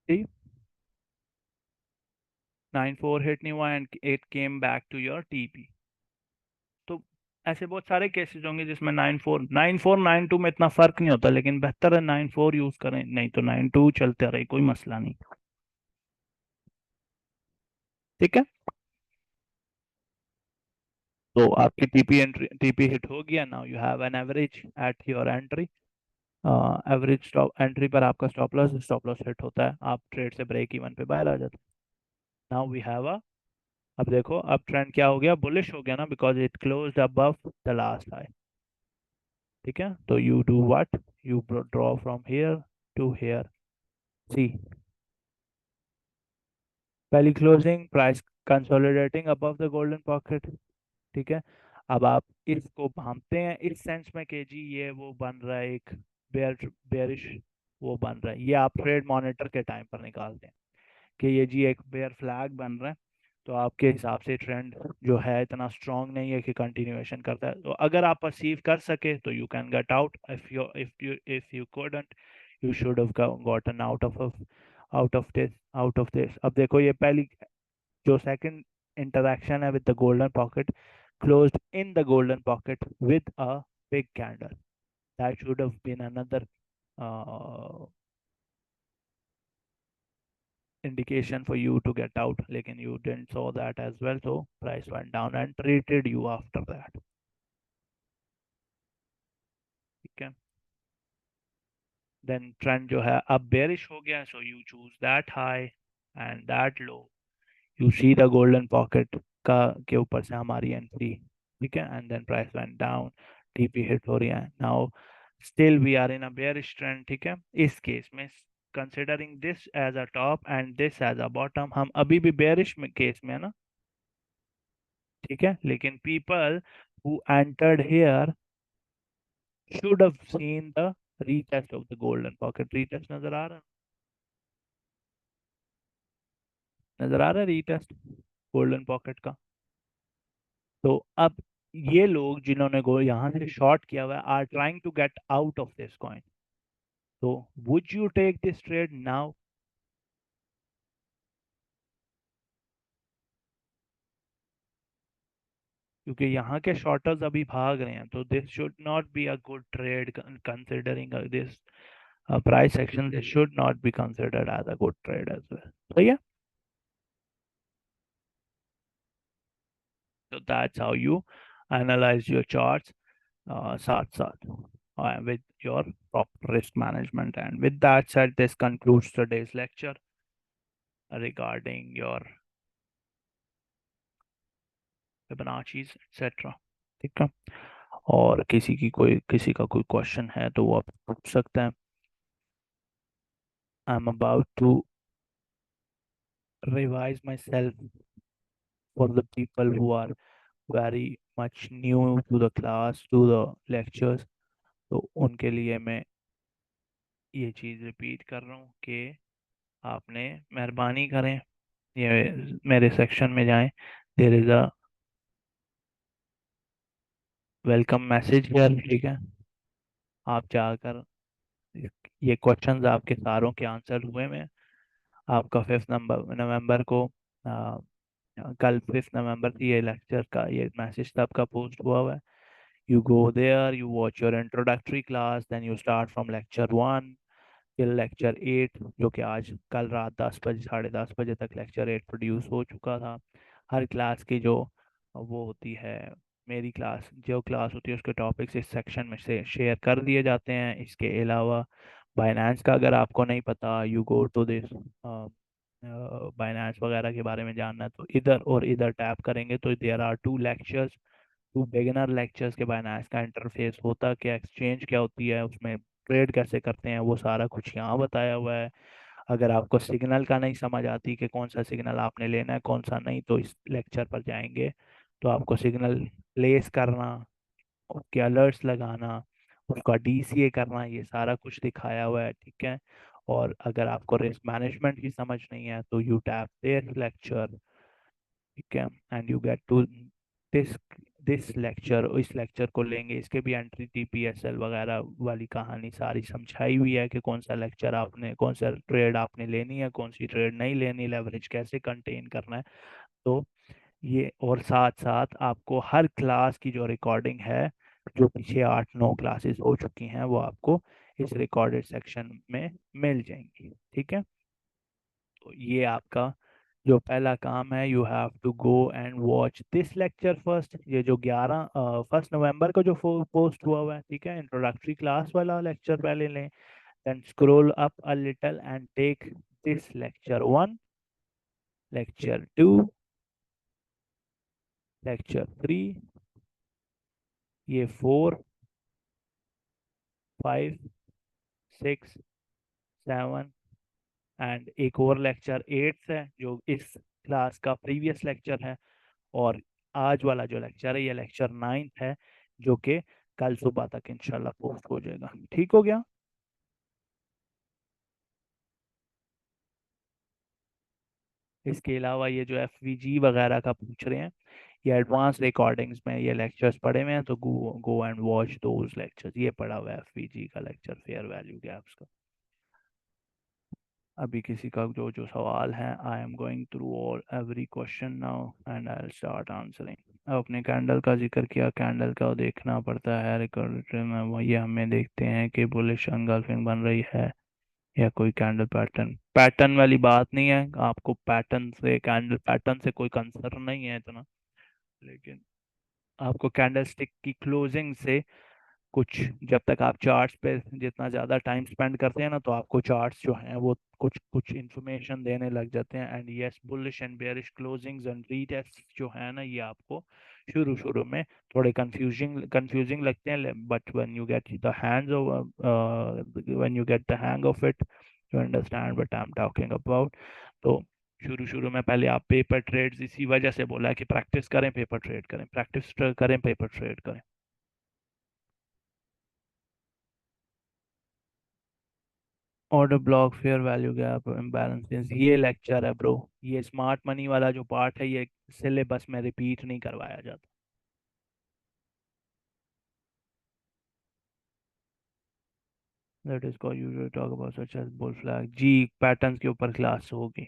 ठीक, 94 हिट नहीं हुआ and it came back to your TP. तो ऐसे बहुत सारे केसेस होंगे जिसमें 94 में इतना फर्क नहीं होता, लेकिन बेहतर है 94 यूज करें, नहीं तो 92 चलते रहे, कोई मसला नहीं। ठीक है, तो आपकी टीपी एंट्री, टीपी हिट हो गया, now you have an average at your entry. Average stop entry पर आपका स्टॉप लॉस हिट होता है, आप ट्रेड से ब्रेक इवन पे बाहर आ जाते हैं। नाउ वी हैव अ, अब देखो अब ट्रेंड क्या हो गया, बुलिश हो गया ना, because it closed above the last high. ठीक है, तो you do what, you draw from here to here, see पहली closing price consolidating above the golden pocket. ठीक है, अब आप इसको भांपते हैं इस सेंस में कि जी ये वो बन रहा है एक बेयरिश, वो बन रहा है, ये आप ट्रेड मॉनिटर के टाइम पर निकालते हैं कि ये जी एक बेयर फ्लैग बन रहा है, तो आपके हिसाब से ट्रेंड जो है इतना स्ट्रांग नहीं है कि कंटिन्यूएशन करता है। तो अगर आप परसीव कर सके तो you can get out, if you couldn't, you should have gotten out of this. अब देखो ये पहली जो सेकंड इंटरेक्शन है with the golden pocket, closed in the golden pocket with a big candle, that should have been another uh, indication for you to get out, लेकिन you didn't saw that as well, so price went down and treated you after that। ठीक है, then trend जो है अब bearish हो गया, so you choose that high and that low, you see the golden pocket का के ऊपर से हमारी एंट्री। ठीक है, and then price went down, TP hit हो रही है, now still we are in a bearish trend। ठीक है, इस केस में considering this as a top and this as a bottom, हम अभी भी bearish में केस में है ना। ठीक है, लेकिन people who entered here should have seen the retest of the golden pocket। retest नजर आ रहा, नजर आ रहा है retest गोल्डन पॉकेट का। तो अब ये लोग जिन्होंने गो यहाँ से शॉर्ट किया हुआ है are trying to get out of this coin, तो would you take this trade now? क्योंकि यहाँ के शॉर्टर्स अभी भाग रहे हैं, तो this should not be a good trade considering this price action, this should not be considered as a good trade as well। So yeah, so that's how you analyze your charts साथ साथ with your proper risk management। And with that said, this concludes today's lecture regarding your Fibonacci's etc। ठीक है, और किसी का कोई question है तो वो आप पूछ सकते हैं। I am about to revise myself for the people who are very much new to the class, to the lectures। तो उनके लिए मैं ये चीज़ रिपीट कर रहा हूँ कि आपने मेहरबानी करें, ये मेरे सेक्शन में जाएं, there is a welcome message here. ठीक है, आप जाकर ये क्वेश्चंस आपके सारों के आंसर हुए में, आपका 5 नवंबर को आ, कल 5 नवंबर की ये लेक्चर का ये मैसेज तब का पोस्ट हुआ है। You go there, you watch your introductory class, then you start from lecture 1 till lecture 8, जो कि आज कल रात 10 बजे, 10:30 बजे तक lecture 8 प्रोड्यूस हो चुका था। हर क्लास की जो वो होती है, मेरी क्लास जो क्लास होती है उसके टॉपिक्स इस सेक्शन में से शेयर कर दिए जाते हैं। इसके अलावा बाइनेंस का अगर आपको नहीं पता, you go to this Binance वगैरह के बारे में जानना है, तो इधर और इधर टैप करेंगे तो there are 2 lectures, 2 beginner lectures के बाइनेंस का इंटरफेस होता क्या, एक्सचेंज क्या होती है, उसमें ट्रेड कैसे करते हैं, वो सारा कुछ यहाँ बताया हुआ है। अगर आपको सिग्नल का नहीं समझ आती कि कौन सा सिग्नल आपने लेना है कौन सा नहीं, तो इस लेक्चर पर जाएंगे तो आपको सिग्नल प्लेस करना, उसके अलर्ट्स लगाना, उसका डीसीए करना, ये सारा कुछ दिखाया हुआ है, ठीक है। और अगर आपको रिस्क मैनेजमेंट की समझ नहीं है तो यू टैप देयर लेक्चर, ठीक है, and you get to this this lecture. इस लेक्चर को लेंगे, इसके भी एंट्री टीपीएसएल वगैरह वाली कहानी सारी समझाई हुई है कि कौन सा लेक्चर आपने, कौन सा ट्रेड आपने लेनी है, कौन सी ट्रेड नहीं लेनी, लेवरेज कैसे कंटेन करना है। तो ये, और साथ साथ आपको हर क्लास की जो रिकॉर्डिंग है, जो पीछे 8-9 क्लासेस हो चुकी हैं, वो आपको इस रिकॉर्डेड सेक्शन में मिल जाएंगी, ठीक है। तो ये आपका जो पहला काम है, you have to go and watch this lecture first. ये जो 1 नवंबर का जो पोस्ट हुआ है, ठीक है, इंट्रोडक्टरी क्लास वाला लेक्चर पहले लें। Then scroll up a little and take this lecture 1, lecture 2, lecture 3, ये 4, 5, 6, 7, एंड एक और लेक्चर 8 है जो इस क्लास का प्रीवियस लेक्चर है। और आज वाला जो लेक्चर है, ये लेक्चर 9 है, जो कि कल सुबह तक इंशाल्लाह पोस्ट हो जाएगा। ठीक हो गया। इसके अलावा ये जो एफवीजी वगैरह का पूछ रहे हैं, ये एडवांस रिकॉर्डिंग्स में ये लेक्चर्स पढ़े हुए हैं, तो go go and watch those lectures. ये पढ़ा हुआ है एफवीजी का लेक्चर, फेयर वैल्यू गैप्स का। अभी किसी का जो जो सवाल है, I am going through all every question now and I will start answering. आपने कैंडल का जिक्र किया, कैंडल का देखना पड़ता है रिकॉर्ड में, वो ये हमें देखते हैं कि बुलिश एंगल्फिंग बन रही है या कोई कैंडल पैटर्न, पैटर्न वाली बात नहीं है। आपको पैटर्न से, कैंडल पैटर्न से कोई कंसर्न नहीं है इतना, लेकिन आपको कैंडल स्टिक की क्लोजिंग से कुछ, जब तक आप चार्ट्स पे जितना ज़्यादा टाइम स्पेंड करते हैं ना, तो आपको चार्ट्स जो हैं वो कुछ कुछ इंफॉर्मेशन देने लग जाते हैं। And yes, bullish and bearish closings and retest जो है ना, ये आपको शुरू शुरू में थोड़े कंफ्यूजिंग कंफ्यूजिंग लगते हैं, but when you get the hang of it, you understand what I am talking about. तो शुरू शुरू में पहले आप पेपर ट्रेड्स, इसी वजह से बोला है कि प्रैक्टिस करें, पेपर ट्रेड करें, प्रैक्टिस करें, पेपर ट्रेड करें। Order block, fair value gap, imbalances, ये लेक्चर है ब्रो। ये स्मार्ट मनी वाला जो पार्ट है, ये सिलेबस में रिपीट नहीं करवाया जाता। That is called usually talk about such as bull flag. जी, पैटर्न्स के ऊपर क्लास होगी।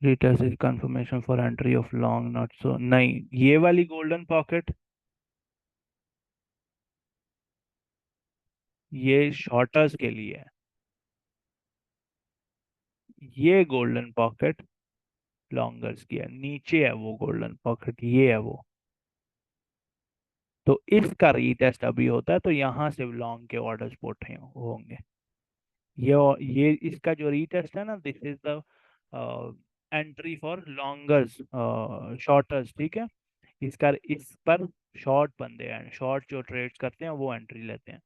Retest is confirmation for entry of long, not so, नहीं, ये वाली गोल्डन पॉकेट, ये शॉर्टर्स के लिए है। ये गोल्डन पॉकेट लॉन्गर्स की है, नीचे है वो गोल्डन पॉकेट, ये है वो। तो इसका रीटेस्ट अभी होता है, तो यहाँ से लॉन्ग के ऑर्डर्स पुट होंगे। ये इसका जो रीटेस्ट है ना, this is the entry for longers, shorters, ठीक है। इसका, इस पर शॉर्ट बंदे हैं, शॉर्ट जो ट्रेड्स करते हैं वो एंट्री लेते हैं,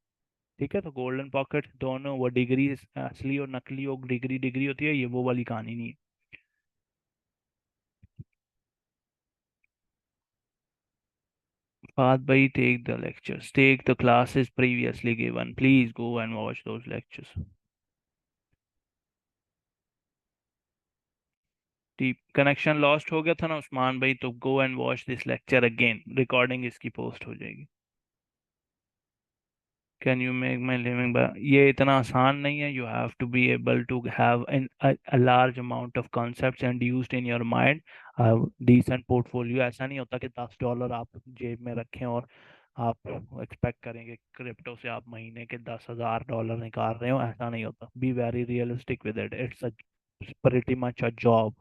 ठीक है। तो गोल्डन पॉकेट दोनों, वो डिग्री असली और नकली, वो डिग्री डिग्री होती है, ये वो वाली कहानी नहीं है। Fath bhai, take the lectures, take the classes previously given, please go and watch those lectures। Deep connection lost हो गया था ना उस्मान भाई, तो go and watch this lecture again, recording इसकी पोस्ट हो जाएगी। Can you make my living by, ये इतना आसान नहीं है। You have to be able to have an a large amount of concepts and used in your mind, decent portfolio. ऐसा नहीं होता कि $10 आप जेब में रखें और आप एक्सपेक्ट करेंगे क्रिप्टो से आप महीने के $10,000 निकाल रहे हो, ऐसा नहीं होता। Be very realistic with it, it's a pretty much a job।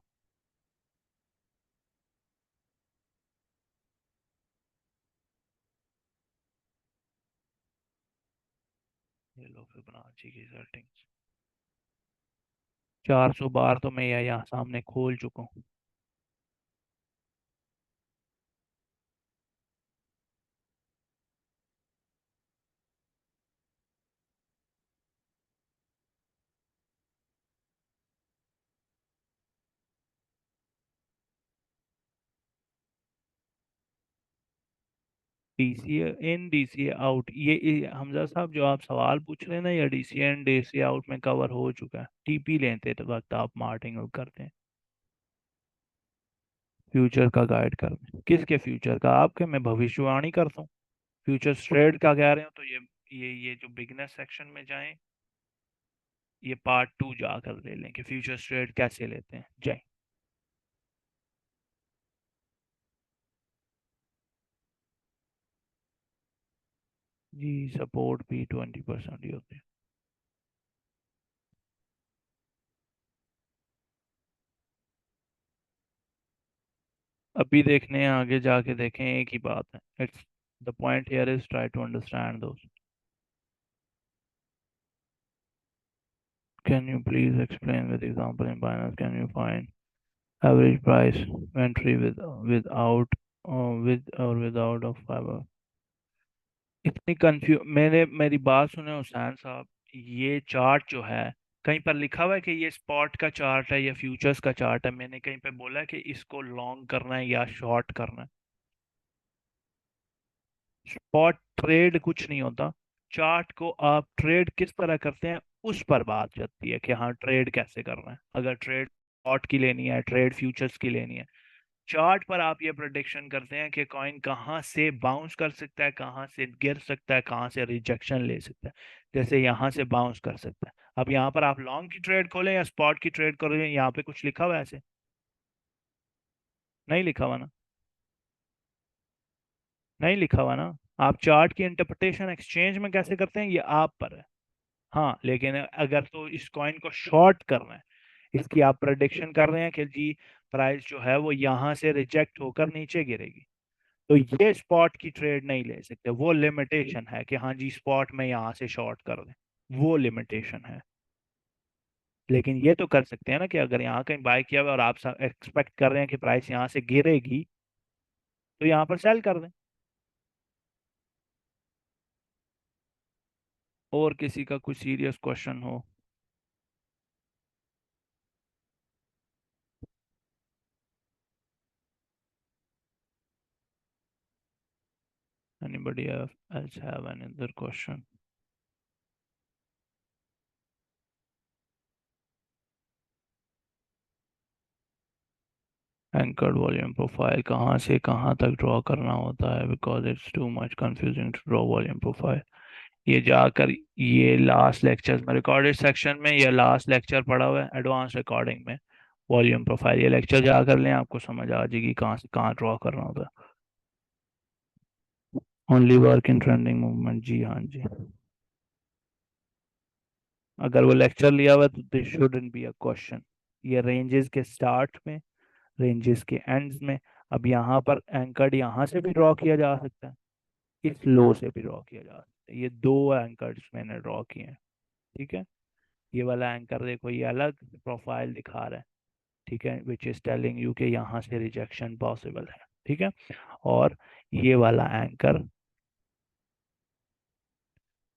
ये लो फिबोनाची की सेटिंग्स, 400 बार तो मैं यहाँ सामने खोल चुका हूँ। डीसीए इन डीसीए आउट, ये हमजा साहब जो आप सवाल पूछ रहे हैं ना, ये डीसीए इन डीसीए आउट में कवर हो चुका है। टीपी लेते तो वक्त आप मार्टिंग करते हैं। फ्यूचर का गाइड करते, किसके फ्यूचर का? आपके? मैं भविष्यवाणी करता हूँ। फ्यूचर ट्रेड का कह रहे हो तो ये जो बिगनर सेक्शन में जाएं, ये पार्ट 2 जाकर ले लें कि फ्यूचर ट्रेड कैसे लेते हैं। जय। जी सपोर्ट भी 20% ही होते हैं। अभी देखने हैं, आगे जाके देखें, एक ही बात है। It's the point here is try to understand दोस्त। Can you please explain with example in binary, can you find average price entry without with or without of fiber? इतनी कंफ्यू मैंने, मेरी बात सुने हुसैन साहब, ये चार्ट जो है, कहीं पर लिखा हुआ है कि ये स्पॉट का चार्ट है या फ्यूचर्स का चार्ट है? मैंने कहीं पे बोला है कि इसको लॉन्ग करना है या शॉर्ट करना है? स्पॉट ट्रेड कुछ नहीं होता। चार्ट को आप ट्रेड किस तरह करते हैं उस पर बात जाती है कि हाँ ट्रेड कैसे करना है। अगर ट्रेड स्पॉट की लेनी है, ट्रेड फ्यूचर्स की लेनी है, चार्ट पर आप ये प्रोडिक्शन करते हैं कि कॉइन कहाँ से बाउंस कर सकता है, कहाँ से गिर सकता है, कहाँ से रिजेक्शन ले सकता है। जैसे यहाँ से बाउंस कर सकता है। अब यहाँ पर आप लॉन्ग की ट्रेड खोलें या स्पॉट की ट्रेड खोलें, यहाँ पे कुछ लिखा हुआ है ऐसे? नहीं लिखा हुआ ना? नहीं लिखा हुआ ना? आप चार्ट की इंटरप्रिटेशन एक्सचेंज में कैसे करते हैं ये आप पर है। हाँ लेकिन अगर तो इस कॉइन को शॉर्ट करना है, इसकी आप प्रेडिक्शन कर रहे हैं कि जी प्राइस जो है वो यहाँ से रिजेक्ट होकर नीचे गिरेगी, तो ये स्पॉट की ट्रेड नहीं ले सकते। वो लिमिटेशन है कि हाँ जी स्पॉट में यहाँ से शॉर्ट कर दें, वो लिमिटेशन है। लेकिन ये तो कर सकते हैं ना कि अगर यहाँ कहीं बाय किया हुआ और आप एक्सपेक्ट कर रहे हैं कि प्राइस यहाँ से गिरेगी, तो यहाँ पर सेल कर दें। और किसी का कुछ सीरियस क्वेश्चन हो? Anybody else have another question? Anchored volume profile कहाँ से कहाँ तक ड्रॉ करना होता है? Because it's too much confusing to draw volume profile. ये जाकर ये लास्ट लेक्चर में रिकॉर्डेड सेक्शन में, ये लास्ट लेक्चर पड़ा हुआ है एडवांस रिकॉर्डिंग में, वॉल्यूम प्रोफाइल। ये लेक्चर जाकर लें, आपको समझ आ जाएगी कहाँ से कहाँ ड्रॉ करना होता है। Only work in trending movement, जी हाँ जी। अगर वो लेक्चर लिया हुआ है तो this shouldn't be a question. ये रेंजेस के स्टार्ट में, रेंजेस के एंड्स में। अब यहाँ पर एंकर्ड यहाँ से भी ड्रॉ किया जा सकता है, इस लो से भी ड्रॉ किया जा सकता है। ये दो एंकर्स मैंने ड्रॉ किए हैं। ठीक है, ये वाला एंकर देखो, ये अलग प्रोफाइल दिखा रहा है। ठीक है, विच इज टेलिंग यू कि यहाँ से रिजेक्शन पॉसिबल है। ठीक है, और ये वाला एंकर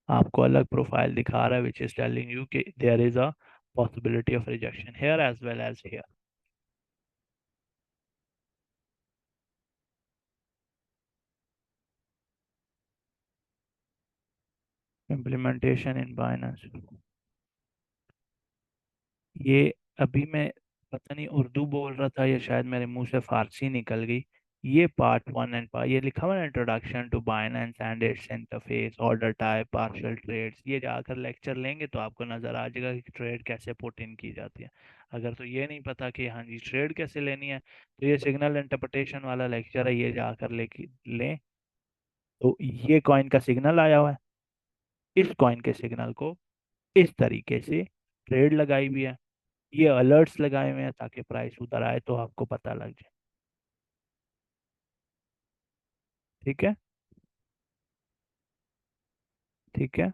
आपको अलग प्रोफाइल दिखा रहा है, विच इज टेलिंग यू कि there is a possibility of rejection here as well as here. Implementation in Binance, ये अभी मैं पता नहीं उर्दू बोल रहा था या शायद मेरे मुंह से फारसी निकल गई। ये पार्ट 1 एंड पार्ट, ये लिखा हुआ है introduction to Binance and its interface, order type, partial trades. ये जाकर लेक्चर लेंगे तो आपको नजर आ जाएगा कि ट्रेड कैसे पुट इन की जाती है। अगर तो ये नहीं पता कि हाँ जी ट्रेड कैसे लेनी है, तो ये सिग्नल इंटरप्रिटेशन वाला लेक्चर है, ये जाकर लेके लें। तो ये कॉइन का सिग्नल आया हुआ है, इस कॉइन के सिग्नल को इस तरीके से ट्रेड लगाई हुई है, ये अलर्ट्स लगाए हुए हैं ताकि प्राइस उधर आए तो आपको पता लग जाए। ठीक है, ठीक है।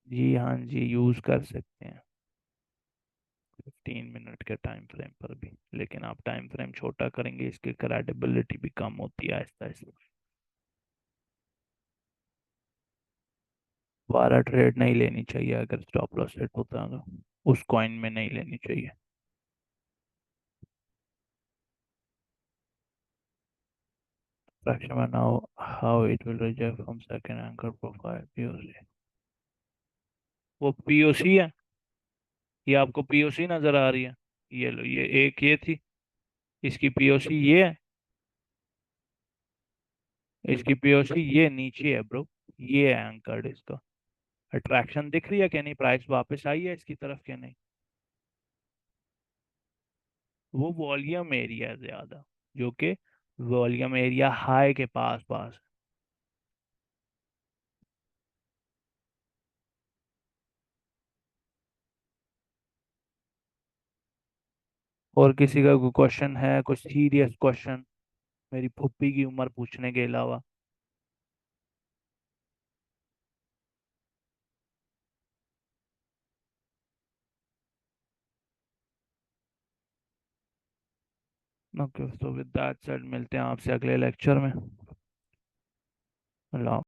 जी हाँ जी, यूज कर सकते हैं 15 मिनट के टाइम फ्रेम पर भी, लेकिन आप टाइम फ्रेम छोटा करेंगे इसकी क्रेडिबिलिटी भी कम होती है आहिस्ता आहिस्ता। 12 ट्रेड नहीं लेनी चाहिए अगर स्टॉप लॉस सेट होता है तो, उस कॉइन में नहीं लेनी चाहिए। फ्रैक्शन में now how it will reject from second anchor profile POC. वो पीओसी है, ये आपको पीओसी नजर आ रही है? ये लो, ये एक ये थी, इसकी पीओसी ये है, इसकी पीओसी ये नीचे है ब्रो, ये है एंकर्ड इसका। अट्रैक्शन दिख रही है कि नहीं, प्राइस वापस आई है इसकी तरफ कि नहीं? वो वॉल्यूम एरिया है ज्यादा, जो कि वॉल्यूम एरिया हाई के पास पास है। और किसी का कोई क्वेश्चन है, कुछ सीरियस क्वेश्चन, मेरी फुप्पी की उम्र पूछने के अलावा? ओके, तो विद दैट सेड मिलते हैं आपसे अगले लेक्चर में। अल्लाह।